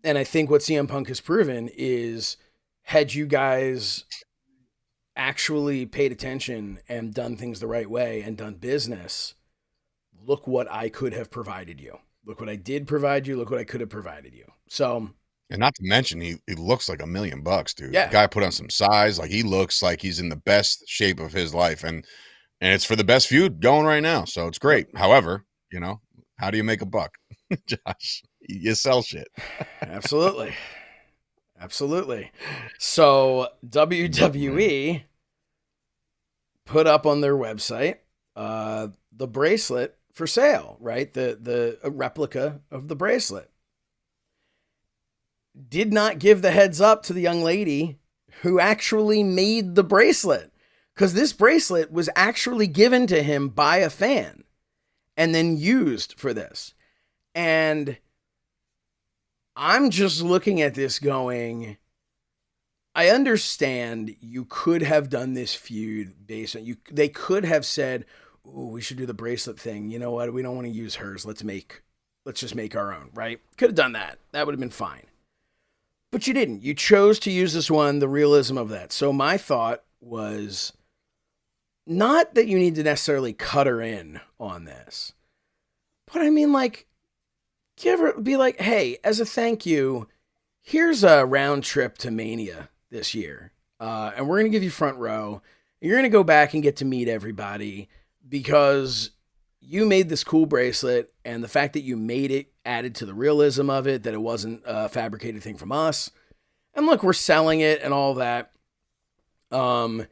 And I think what CM Punk has proven is, had you guys actually paid attention and done things the right way and done business, look what I could have provided you. Look what I did provide you. Look what I could have provided you. So, and not to mention, he looks like $1 million, dude. Yeah. The guy put on some size. Like, he looks like he's in the best shape of his life, and it's for the best feud going right now. So it's great. Yep. However, how do you make a buck, Josh? You sell shit. Absolutely. Absolutely. So WWE put up on their website the bracelet for sale, right? The replica of the bracelet. Did not give the heads up to the young lady who actually made the bracelet, because this bracelet was actually given to him by a fan and then used for this. And I'm just looking at this going, I understand you could have done this feud based on they could have said, ooh, we should do the bracelet thing. You know what? We don't want to use hers. Let's just make our own, right? Could have done that. That would have been fine. But you didn't. You chose to use this one, the realism of that. So my thought was not that you need to necessarily cut her in on this, but I mean, like, be like, hey, as a thank you, here's a round trip to Mania this year. And we're going to give you front row. You're going to go back and get to meet everybody, because you made this cool bracelet, and the fact that you made it added to the realism of it, that it wasn't a fabricated thing from us. And look, we're selling it and all that. Or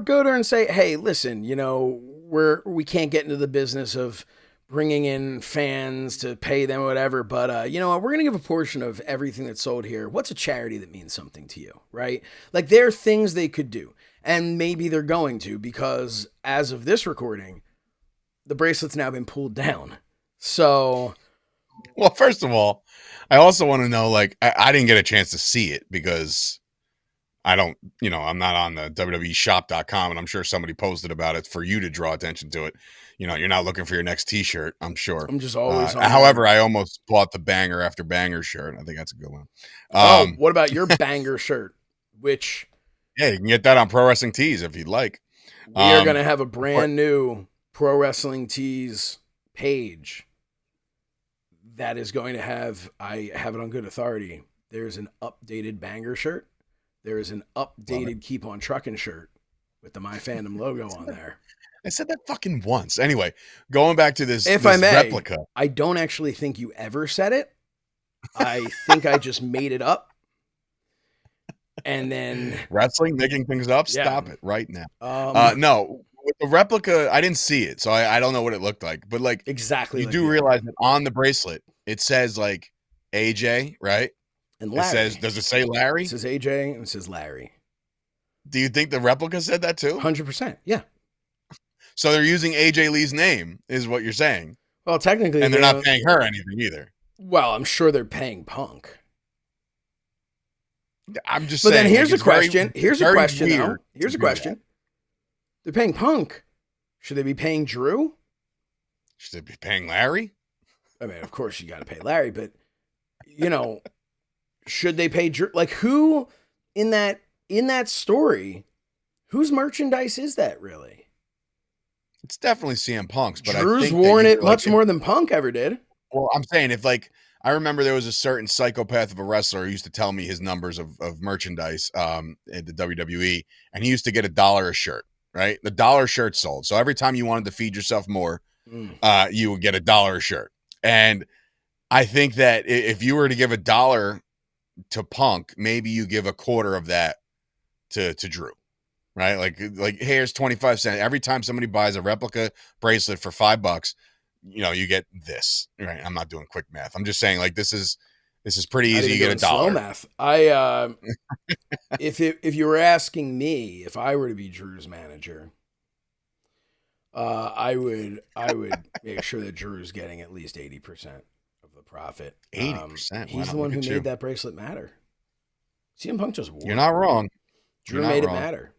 go to her and say, hey, listen, we can't get into the business of bringing in fans to pay them or whatever, but you know what, we're going to give a portion of everything that's sold here. What's a charity that means something to you, right? Like, there are things they could do. And maybe they're going to, because as of this recording, the bracelet's now been pulled down. So, well, first of all, I also want to know, like, I didn't get a chance to see it because I don't, I'm not on the WWEshop.com, and I'm sure somebody posted about it for you to draw attention to it. You're not looking for your next t-shirt, I'm sure. I'm just always on however, I almost bought the banger after banger shirt. I think that's a good one. What about your banger shirt? Which, yeah, you can get that on Pro Wrestling Tees if you'd like. We are going to have a brand new Pro Wrestling Tees page that is going to have, I have it on good authority, there's an updated banger shirt. There is an updated Keep On Truckin' shirt with the My Fandom logo on there. I said that fucking once. Anyway, going back to this, if this I may, replica. I don't actually think you ever said it. I think I just made it up. And then wrestling, making things up. Stop it right now. No, with the replica, I didn't see it, so I don't know what it looked like. But like, Exactly you like do the other realize one. that on the bracelet it says like AJ, right? And It says, Larry. does it say It Larry? says AJ and it says Larry. Do you think the replica said that too? 100%. Yeah. So they're using AJ Lee's name, is what you're saying, Well, technically, and they're they not don't. paying her anything either. Well, I'm sure they're paying Punk. I'm just But then saying, like, here's a it's very, question. Here's a very question, though. weird to Here's a do that. question. They're paying Punk. Should they be paying Drew? Should they be paying Larry? I mean, of course you got to pay Larry, but you know, should they pay Drew? Like, who in that story? Whose merchandise is that really? It's definitely CM Punk's, but I Drew's think that worn you it like, much more than Punk ever did. well, I'm saying if like I remember there was a certain psychopath of a wrestler who used to tell me his numbers of merchandise at the WWE, and he used to get $1 a shirt, right? The dollar shirt sold. So every time you wanted to feed yourself more, you would get $1 a shirt. And I think that if you were to give $1 to Punk, maybe you give a quarter of that to Drew. Right? Like here's 25 cents. Every time somebody buys a replica bracelet for $5, you get this. Right. I'm not doing quick math. I'm just saying like this is pretty Not easy. even You get doing slow $1. math. If you were asking me if I were to be Drew's manager, I would make sure that Drew's getting at least 80% of the profit. 80%. He's Wow, the one look who at made you. that bracelet matter. CM Punk just You're wore it. not wrong. Drew You're not made it wrong. matter.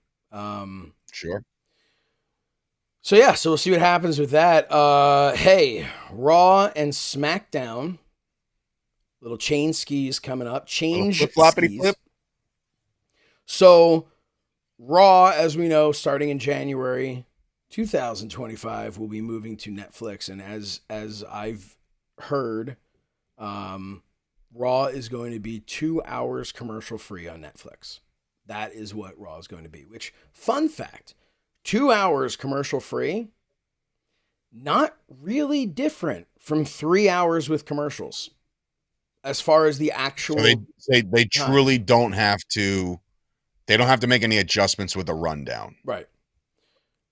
Sure. So yeah, so we'll see what happens with that. Hey, Raw and SmackDown, little chain skis coming up. Little Change flip floppity skis. flip. So Raw, as we know, starting in January 2025, will be moving to Netflix, and as I've heard, Raw is going to be 2 hours commercial free on Netflix. That is what Raw is going to be. Which, fun fact, 2 hours commercial free, not really different from 3 hours with commercials as far as the actual. So they time. truly don't have to. They don't have to make any adjustments with a rundown. Right.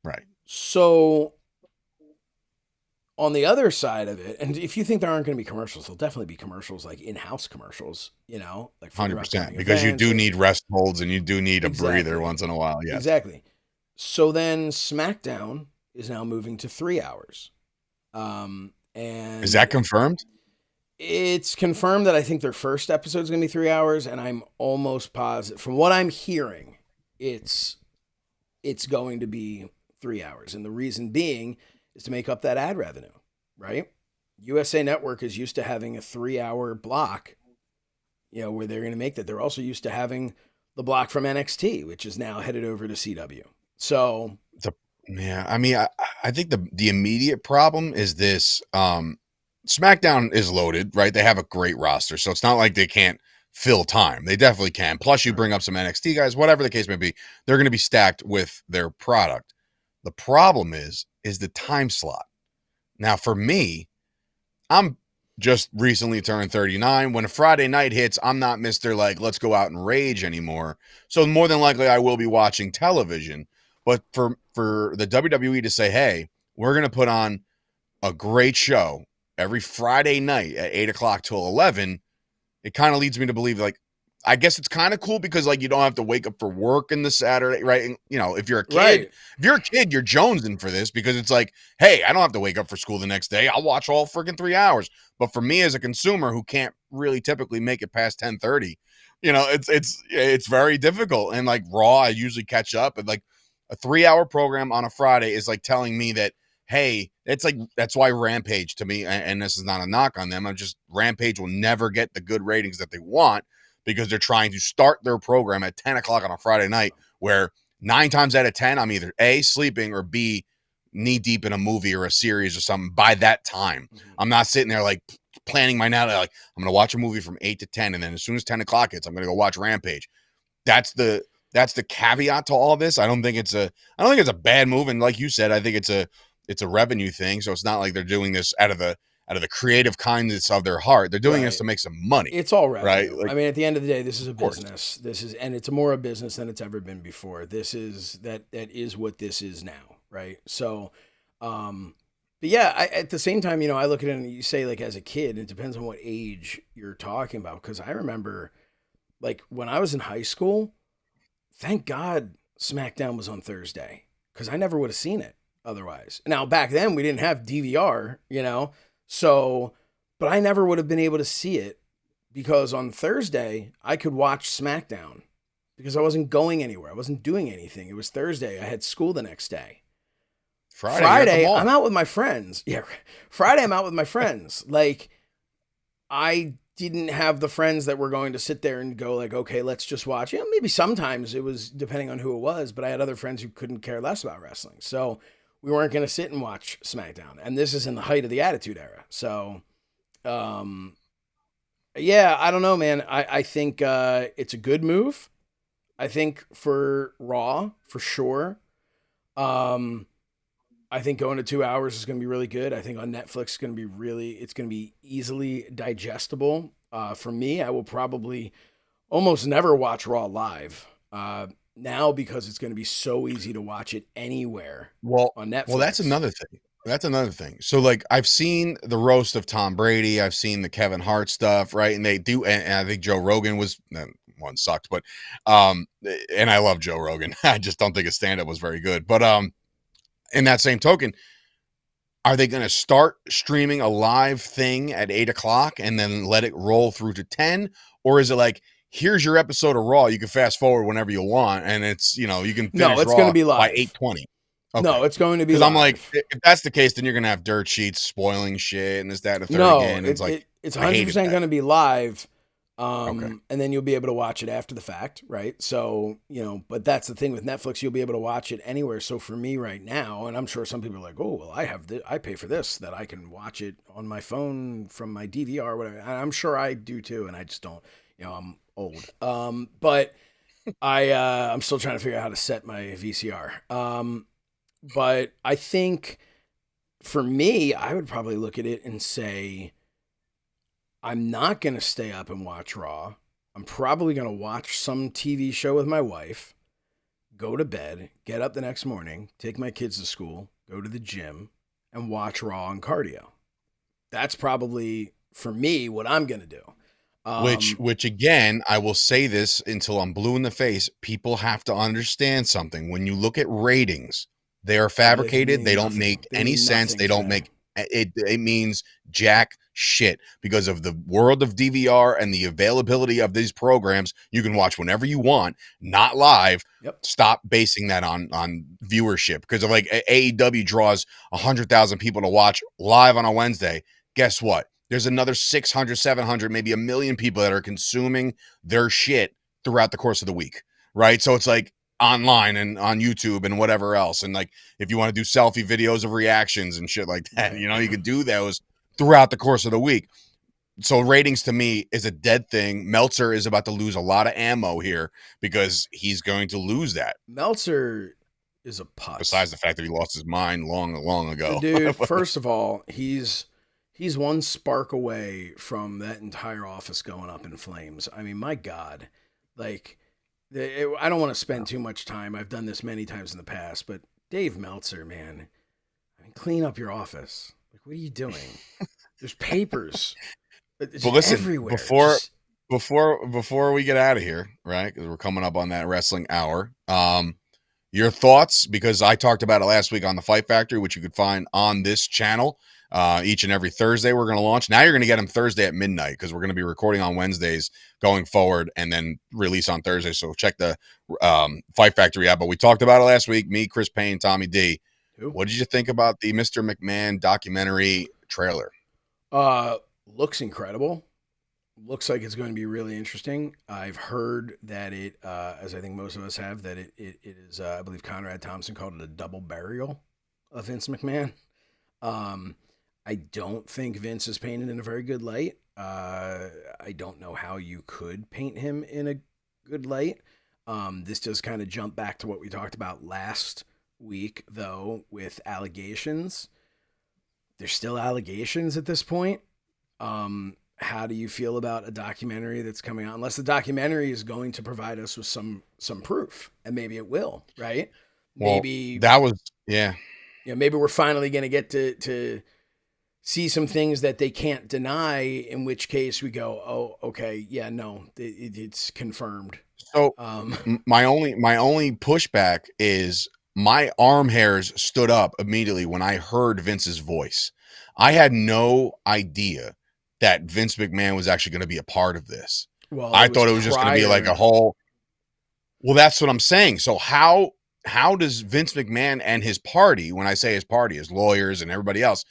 Right. So on the other side of it, and if you think there aren't going to be commercials, there'll definitely be commercials, like in-house commercials, like for 100%. Because you do need rest holds and you do need a breather once in a while. Yes. Exactly. So then SmackDown is now moving to 3 hours. And Is that confirmed? it's confirmed that I think their first episode is going to be 3 hours, and I'm almost positive, from what I'm hearing, it's going to be 3 hours. And the reason being is to make up that ad revenue, right? USA Network is used to having a 3 hour block, where they're going to make that. They're also used to having the block from NXT, which is now headed over to CW. So, I mean, I think the immediate problem is this. SmackDown is loaded, right? They have a great roster, so it's not like they can't fill time. They definitely can. Plus, you bring up some NXT guys, whatever the case may be, they're going to be stacked with their product. The problem is the time slot. Now, for me, I'm just recently turned 39. When a Friday night hits, I'm not Mr. like, let's go out and rage anymore. So more than likely I will be watching television. But for the WWE to say, hey, we're going to put on a great show every Friday night at 8 o'clock till 11, it kind of leads me to believe, like, I guess it's kind of cool because, like, you don't have to wake up for work in the Saturday, right? And, if you're a kid, right. you're jonesing for this because it's like, hey, I don't have to wake up for school the next day. I'll watch all freaking 3 hours. But for me as a consumer who can't really typically make it past 10:30, it's very difficult. And like Raw, I usually catch up, and like a 3 hour program on a Friday is like telling me that, hey, that's why Rampage to me, and this is not a knock on them, Rampage will never get the good ratings that they want because they're trying to start their program at 10 o'clock on a Friday night, where 9 times out of 10, I'm either A, sleeping, or B, knee deep in a movie or a series or something by that time. Mm-hmm. I'm not sitting there like planning my night, like I'm going to watch a movie from 8 to 10, and then as soon as 10 o'clock hits, I'm going to go watch Rampage. That's the caveat to all this. I don't think it's a bad move. And like you said, I think it's a revenue thing. So it's not like they're doing this out of the creative kindness of their heart. They're doing this to make some money. It's all revenue. Right? Like, I mean, at the end of the day, this is a business. And it's more a business than it's ever been before. That is what this is now. right? So, but yeah, at the same time, I look at it and you say like as a kid, it depends on what age you're talking about. Because I remember like when I was in high school, thank God SmackDown was on Thursday because I never would have seen it otherwise. Now back then we didn't have DVR, so but I never would have been able to see it because on Thursday I could watch SmackDown because I wasn't going anywhere. I wasn't doing anything. It was Thursday. I had school the next day. Friday, you're at the Friday, I'm mall. out with my friends. Yeah, Friday, I'm out with my friends. Like, I didn't have the friends that were going to sit there and go like, okay, let's just watch. Maybe sometimes it was depending on who it was, but I had other friends who couldn't care less about wrestling, so we weren't going to sit and watch SmackDown. And this is in the height of the Attitude Era, so um, yeah, I don't know, man. I think it's a good move. I think for Raw for sure. Um, I think going to 2 hours is going to be really good. I think on Netflix it's going to be it's going to be easily digestible. For me, I will probably almost never watch Raw live now because it's going to be so easy to watch it anywhere Well, on that's Netflix. another thing. That's another thing. So, like, I've seen the roast of Tom Brady. I've seen the Kevin Hart stuff, right? And they do, and I think Joe Rogan was one sucked, but and I love Joe Rogan. I just don't think his stand up was very good. But in that same token, are they going to start streaming a live thing at 8 o'clock and then let it roll through to 10? Or is it like, here's your episode of Raw. You can fast forward whenever you want. And it's, you can No, finish it's going to Raw be by live. 8:20. No, Okay. it's going to be Because I'm like, live. if that's the case, then you're going to have dirt sheets spoiling shit and this, that, and the third No, again. And it's like, it's I hated 100% that. going to be live. Okay. And then you'll be able to watch it after the fact, right? So, but that's the thing with Netflix, you'll be able to watch it anywhere. So for me right now, and I'm sure some people are like, oh, well, I pay for this, that I can watch it on my phone from my DVR or whatever. And I'm sure I do too. And I just don't, I'm old. But I'm still trying to figure out how to set my VCR. But I think for me, I would probably look at it and say, I'm not going to stay up and watch Raw. I'm probably going to watch some TV show with my wife, go to bed, get up the next morning, take my kids to school, go to the gym, and watch Raw and cardio. That's probably, for me, what I'm going to do. Which again, I will say this until I'm blue in the face. People have to understand something. When you look at ratings, they are They fabricated. They mean don't nothing. make They any mean sense. nothing They to don't them. make it. It means jack shit because of the world of DVR and the availability of these programs. You can watch whenever you want, not live. Yep. Stop basing that on viewership because of like AEW draws 100,000 people to watch live on a Wednesday. Guess what? There's another 600, 700, maybe a million people that are consuming their shit throughout the course of the week, right? So it's like online and on YouTube and whatever else. And like, if you want to do selfie videos of reactions and shit like that, Right. you could do those throughout the course of the week. So ratings to me is a dead thing. Meltzer is about to lose a lot of ammo here because he's going to lose that. Meltzer is a putz. Besides the fact that he lost his mind long, long The ago. dude, first of all, he's one spark away from that entire office going up in flames. I mean, my God, like, I don't want to spend too much time. I've done this many times in the past, but Dave Meltzer, man, I mean, clean up your office. Like, what are you doing? There's papers. It's But listen, everywhere. Just before we get out of here, right? Because we're coming up on that wrestling hour. Your thoughts, because I talked about it last week on the Fight Factory, which you could find on this channel each and every Thursday. We're going to launch. Now you're going to get them Thursday at midnight because we're going to be recording on Wednesdays going forward and then release on Thursday. So check the Fight Factory out. But we talked about it last week. Me, Chris Payne, Tommy D. who? What did you think about the Mr. McMahon documentary trailer? Looks incredible. Looks like it's going to be really interesting. I've heard that it, as I think most of us have, that it is, I believe Conrad Thompson called it a double burial of Vince McMahon. Um, I don't think Vince is painted in a very good light. I don't know how you could paint him in a good light. This does kind of jump back to what we talked about last week, though, with allegations. There's still allegations at this point. How do you feel about a documentary that's coming out? Unless the documentary is going to provide us with some proof, and maybe it will, right? Well, Maybe that was Yeah. Maybe we're finally going to get to see some things that they can't deny, in which case we go, oh, okay, yeah, no, it's confirmed. So Um, my only pushback is my arm hairs stood up immediately when I heard Vince's voice. I had no idea that Vince McMahon was actually going to be a part of this. well, it I was thought it was just going to be like a prior. whole. Well, that's what I'm saying. So how does Vince McMahon and his party, when I say his party, his lawyers and everybody else,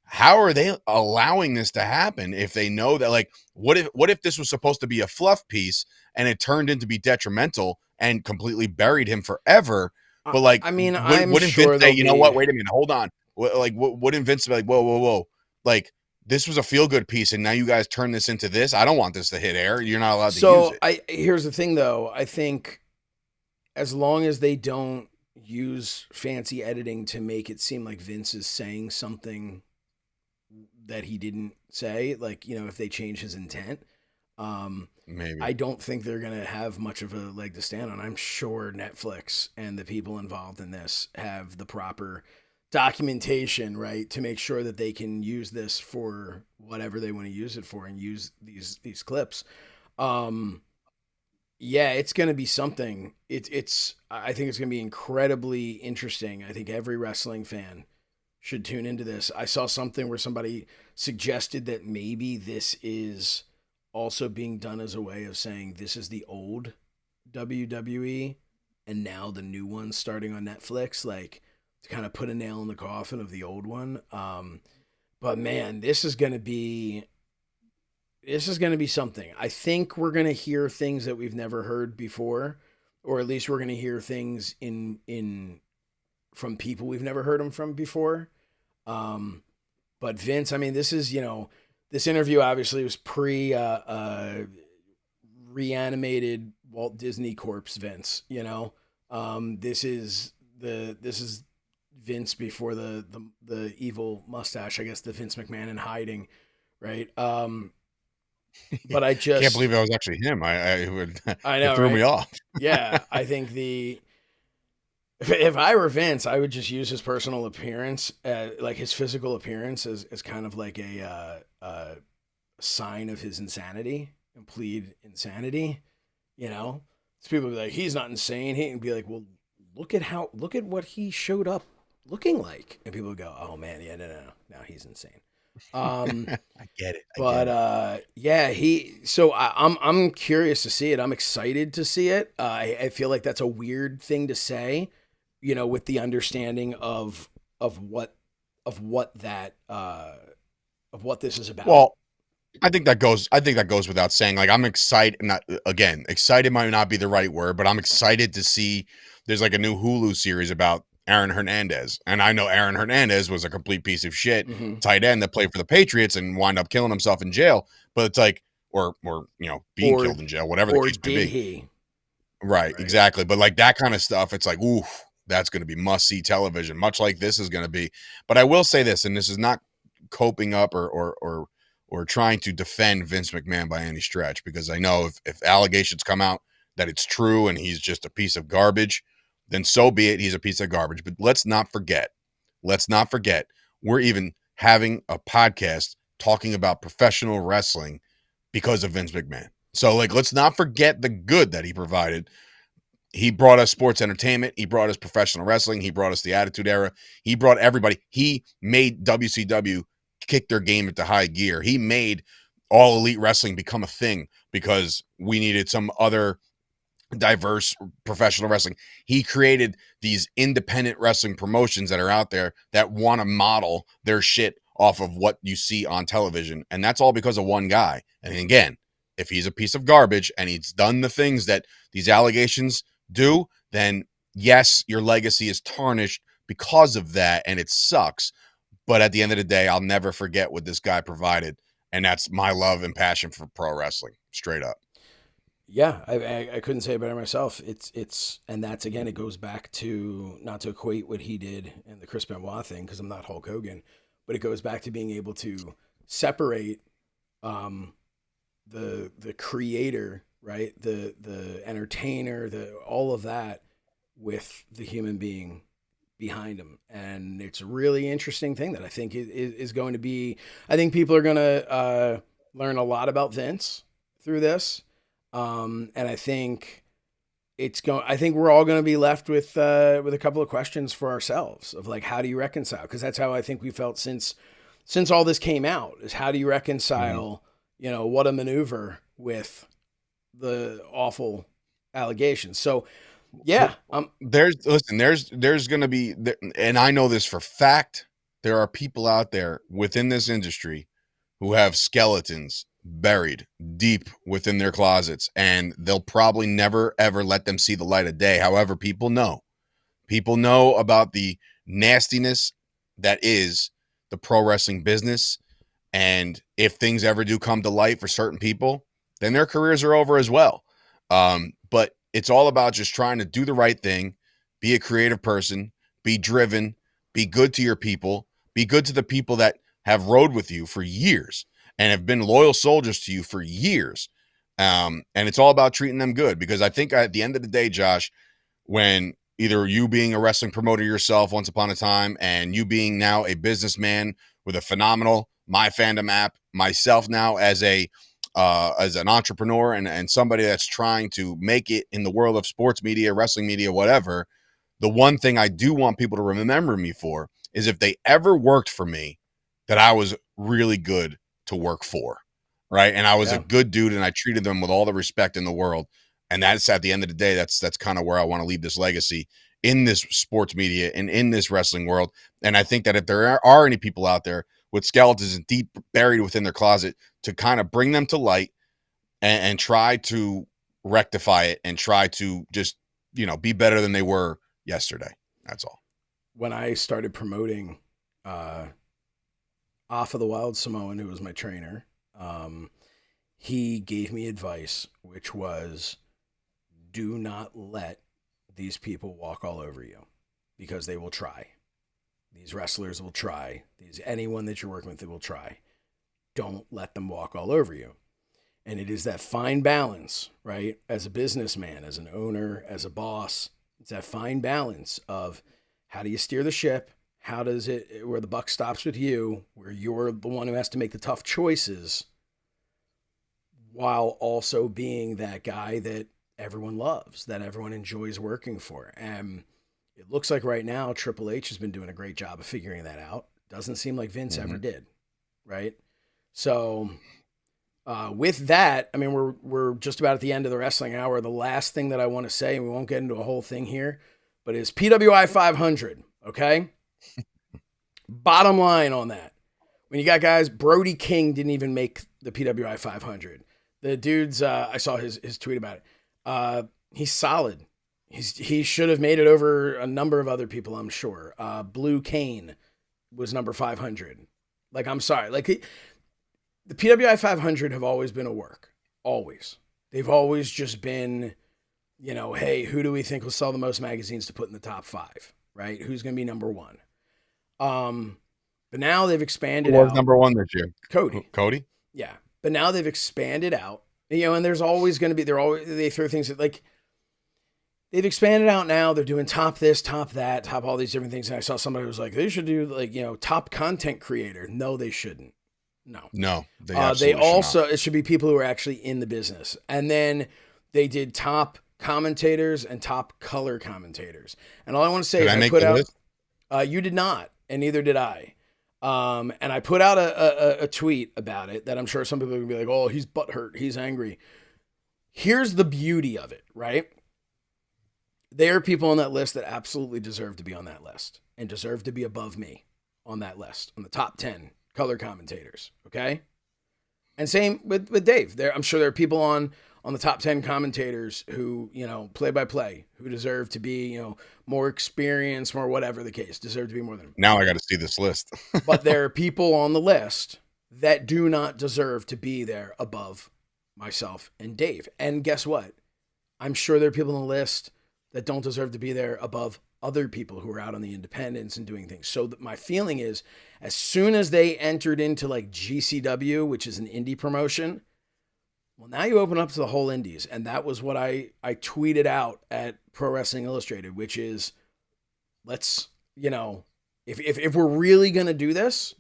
how are they allowing this to happen if they know that, like, what if this was supposed to be a fluff piece and it turned into be detrimental and completely buried him forever? But like, I mean, I'm wouldn't Vince sure say, there'll you know what, be. wait a minute, hold on, wouldn't Vince be like, whoa, like, this was a feel good piece and now you guys turn this into this? I don't want this to hit air. You're not allowed to use So it. I here's the thing, though. I think as long as they don't use fancy editing to make it seem like Vince is saying something that he didn't say, like, if they change his intent, um, Maybe. I don't think they're going to have much of a leg to stand on. I'm sure Netflix and the people involved in this have the proper documentation, right, to make sure that they can use this for whatever they want to use it for and use these clips. Um, yeah, it's going to be something. It's I think it's going to be incredibly interesting. I think every wrestling fan should tune into this. I saw something where somebody suggested that maybe this is also being done as a way of saying this is the old WWE and now the new one starting on Netflix, like to kind of put a nail in the coffin of the old one. But man, this is going to be something. I think we're going to hear things that we've never heard before, or at least we're going to hear things in from people we've never heard them from before. Um, but Vince, I mean, this interview obviously was pre reanimated Walt Disney corpse Vince. This is Vince before the evil mustache. I guess the Vince McMahon in hiding, right? But I Can't just believe that was actually him. I would I it know, threw me right? off. Yeah, I think if I were Vince, I would just use his personal appearance, like his physical appearance, as kind of like a sign of his insanity and plead insanity. So people would be like, he's not insane. He'd be like, well, look at what he showed up looking like, and people would go, oh man, yeah, no, he's insane. Um, I get it. I get but it. yeah, I'm curious to see it. I'm excited to see it. I feel like that's a weird thing to say, with the understanding of what of what that of what this is about. Well, I think that goes without saying. Like, I'm excited. Not again, excited might not be the right word, but I'm excited to see. There's like a new Hulu series about Aaron Hernandez, and I know Aaron Hernandez was a complete piece of shit Hmm. tight end that played for the Patriots and wound up killing himself in jail. But it's like, or being Or killed in jail, whatever the or case may did be. he? Right, Right. exactly. But like that kind of stuff, it's like, ooh, that's going to be must see television, much like this is going to be. But I will say this, and this is not coping up or trying to defend Vince McMahon by any stretch, because I know if allegations come out that it's true and he's just a piece of garbage, then so be it. He's a piece of garbage. But let's not forget, we're even having a podcast talking about professional wrestling because of Vince McMahon. So, like, let's not forget the good that he provided. He brought us sports entertainment. He brought us professional wrestling. He brought us the Attitude Era. He brought everybody. He made WCW kick their game into high gear. He made all elite wrestling become a thing because we needed some other diverse professional wrestling. He created these independent wrestling promotions that are out there that want to model their shit off of what you see on television. And that's all because of one guy. And again, if he's a piece of garbage and he's done the things that these allegations do, then yes, your legacy is tarnished because of that. And it sucks. But at the end of the day, I'll never forget what this guy provided. And that's my love and passion for pro wrestling, straight up. Yeah, I couldn't say it better myself. And that's again, it goes back to, not to equate what he did and the Chris Benoit thing, because I'm not Hulk Hogan, but it goes back to being able to separate um, the creator, right, the entertainer, the all of that with the human being, behind him. And it's a really interesting thing that I think is going to be, I think people are going to learn a lot about Vince through this. And I think I think we're all going to be left with a couple of questions for ourselves of like, how do you reconcile? Because that's how I think we felt since all this came out, is how do you reconcile, what a maneuver with the awful allegations. So yeah, there's going to be, and I know this for fact, there are people out there within this industry who have skeletons buried deep within their closets, and they'll probably never ever let them see the light of day. However, people know about the nastiness that is the pro wrestling business, and if things ever do come to light for certain people, then their careers are over as well. But it's all about just trying to do the right thing, be a creative person, be driven, be good to your people, be good to the people that have rode with you for years and have been loyal soldiers to you for years. And it's all about treating them good, because I think at the end of the day, Josh, when either you being a wrestling promoter yourself once upon a time and you being now a businessman with a phenomenal My Fandom app, myself now as an entrepreneur and somebody that's trying to make it in the world of sports media, wrestling media, whatever, the one thing I do want people to remember me for is if they ever worked for me, that I was really good to work for, right? And I was a good dude, and I treated them with all the respect in the world. And that's, at the end of the day, that's kind of where I want to leave this legacy in this sports media and in this wrestling world. And I think that if there are any people out there with skeletons deep buried within their closet, to kind of bring them to light and try to rectify it and try to just, be better than they were yesterday. That's all. When I started promoting Off of the Wild Samoan, who was my trainer, he gave me advice, which was, do not let these people walk all over you, because they will try. These wrestlers will try. Anyone that you're working with, they will try. Don't let them walk all over you. And it is that fine balance, right? As a businessman, as an owner, as a boss, it's that fine balance of how do you steer the ship? How does it, where the buck stops with you, where you're the one who has to make the tough choices, while also being that guy that everyone loves, that everyone enjoys working for. And it looks like right now Triple H has been doing a great job of figuring that out. Doesn't seem like Vince ever did, right? So with that, I mean, we're just about at the end of the wrestling hour. The last thing that I want to say, and we won't get into a whole thing here, but is PWI 500, okay? Bottom line on that. When you got guys, Brody King didn't even make the PWI 500. The dude's, I saw his tweet about it. He's solid. He should have made it over a number of other people, I'm sure. Blue Kane was number 500. Like, I'm sorry. Like, the PWI 500 have always been a work. Always. They've always just been, hey, who do we think will sell the most magazines to put in the top 5, right? Who's going to be number 1? But now they've expanded out. Who was number 1 this year? Cody? Yeah. But now they've expanded out, and there's always going to be, they throw things that, like, they've expanded out now. They're doing top this, top that, top all these different things. And I saw somebody who was like, they should do, like, top content creator. No, they shouldn't. No, they also, it should be people who are actually in the business. And then they did top commentators and top color commentators. And all I want to say is I put out, you did not, and neither did I. And I put out a tweet about it that I'm sure some people are gonna be like, oh, he's butthurt, he's angry. Here's the beauty of it, right? There are people on that list that absolutely deserve to be on that list and deserve to be above me on that list, on the top 10 color commentators, okay? And same with Dave. I'm sure there are people on the top 10 commentators who, play by play, who deserve to be, more experienced, more whatever the case, deserve to be more than him. Now I got to see this list. But there are people on the list that do not deserve to be there above myself and Dave. And guess what? I'm sure there are people on the list that don't deserve to be there above other people who are out on the independents and doing things. So my feeling is, as soon as they entered into like GCW, which is an indie promotion, well, now you open up to the whole indies. And that was what I tweeted out at Pro Wrestling Illustrated, which is let's you know, if we're really going to do this,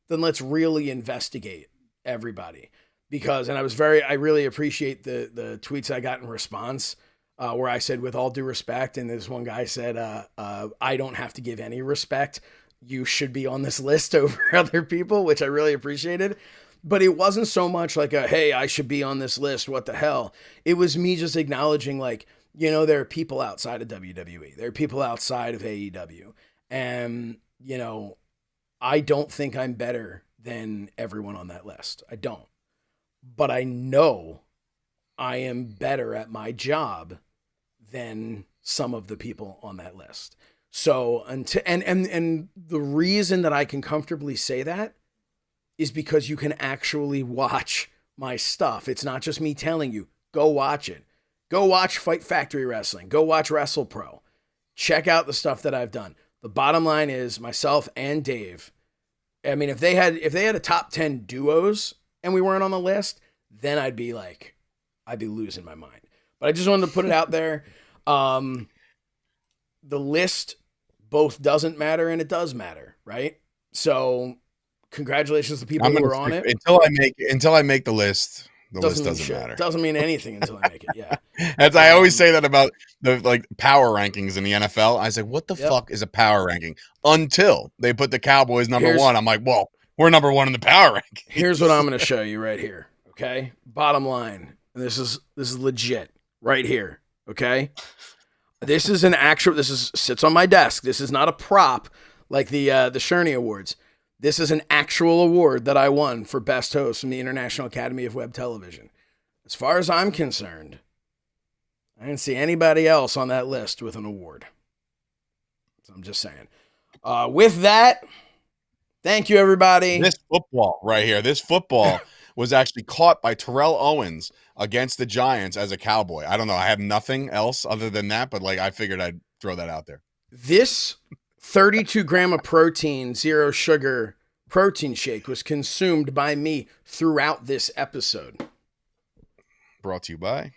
then let's really investigate everybody. Because, and I really appreciate the tweets I got in response, where I said, with all due respect, and this one guy said, I don't have to give any respect. You should be on this list over other people, which I really appreciated. But it wasn't so much like hey, I should be on this list. What the hell? It was me just acknowledging, like, you know, there are people outside of WWE. There are people outside of AEW. And, you know, I don't think I'm better than everyone on that list. I don't. But I know I am better at my job than some of the people on that list. So, and the reason that I can comfortably say that is because you can actually watch my stuff. It's not just me telling you, go watch it. Go watch Fight Factory Wrestling. Go watch WrestlePro. Check out the stuff that I've done. The bottom line is, myself and Dave, I mean, if they had a top 10 duos and we weren't on the list, then I'd be losing my mind. But I just wanted to put it out there. The list both doesn't matter and it does matter, right? So congratulations to people who are on it. Until I make the list, the list doesn't matter. Doesn't mean anything until I make it. Yeah. As I always say that about the power rankings in the NFL. I say, what the fuck is a power ranking? Until they put the Cowboys number one. I'm like, well, we're number one in the power ranking. Here's what I'm going to show you right here. Okay. Bottom line. This is legit right here. Okay. This sits on my desk. This is not a prop like the Shernoff Awards. This is an actual award that I won for Best Host from the International Academy of Web Television. As far as I'm concerned, I didn't see anybody else on that list with an award. So I'm just saying. With that, thank you, everybody. This football right here, was actually caught by Terrell Owens against the Giants as a Cowboy. I don't know. I have nothing else other than that, but I figured I'd throw that out there. This 32 gram of protein, 0 sugar protein shake was consumed by me throughout this episode. Brought to you by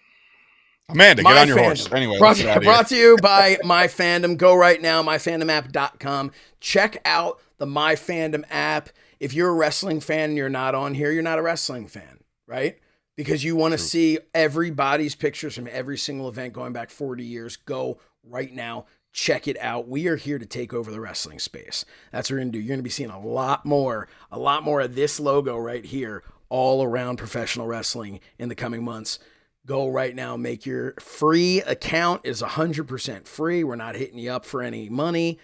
Amanda. Get on your horse. Anyway, brought to you by My Fandom. Go right now, myfandomapp.com. Check out the My Fandom app. If you're a wrestling fan and you're not on here, you're not a wrestling fan, right? Because you want to see everybody's pictures from every single event going back 40 years. Go right now. Check it out. We are here to take over the wrestling space. That's what we're going to do. You're going to be seeing a lot more of this logo right here all around professional wrestling in the coming months. Go right now. Make your free account. Is 100% free. We're not hitting you up for any money.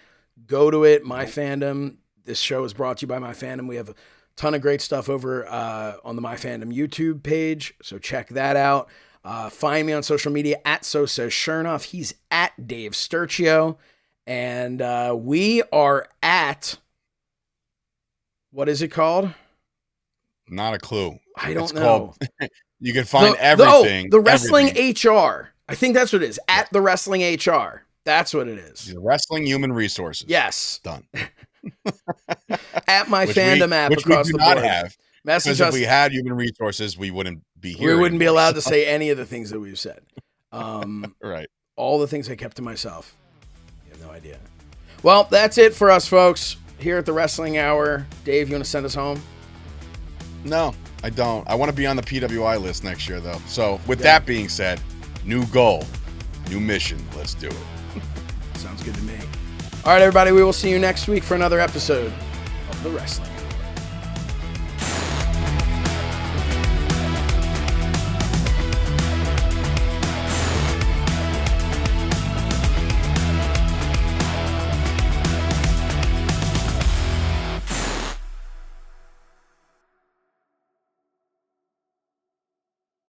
Go to it. My Fandom. This show is brought to you by My Fandom. We have a ton of great stuff over on the My Fandom YouTube page, so check that out. Find me on social media at So Says Shernoff. He's at Dave Sturchio. And we are at, what is it called? Not a clue. I don't know. You can find everything. The Wrestling HR. I think that's what it is. At the Wrestling HR. That's what it is. The Wrestling Human Resources. Yes. Done. At My Fandom app across the board. Which we do not have. Because if we had human resources, we wouldn't be here. We wouldn't be allowed to say any of the things that we've said. Right. All the things I kept to myself. You have no idea. Well, that's it for us, folks, here at the Wrestling Hour. Dave, you want to send us home? No, I don't. I want to be on the PWI list next year, though. So, with that being said, new goal, new mission. Let's do it. Sounds good to me. All right, everybody, we will see you next week for another episode of The Wrestling Hour.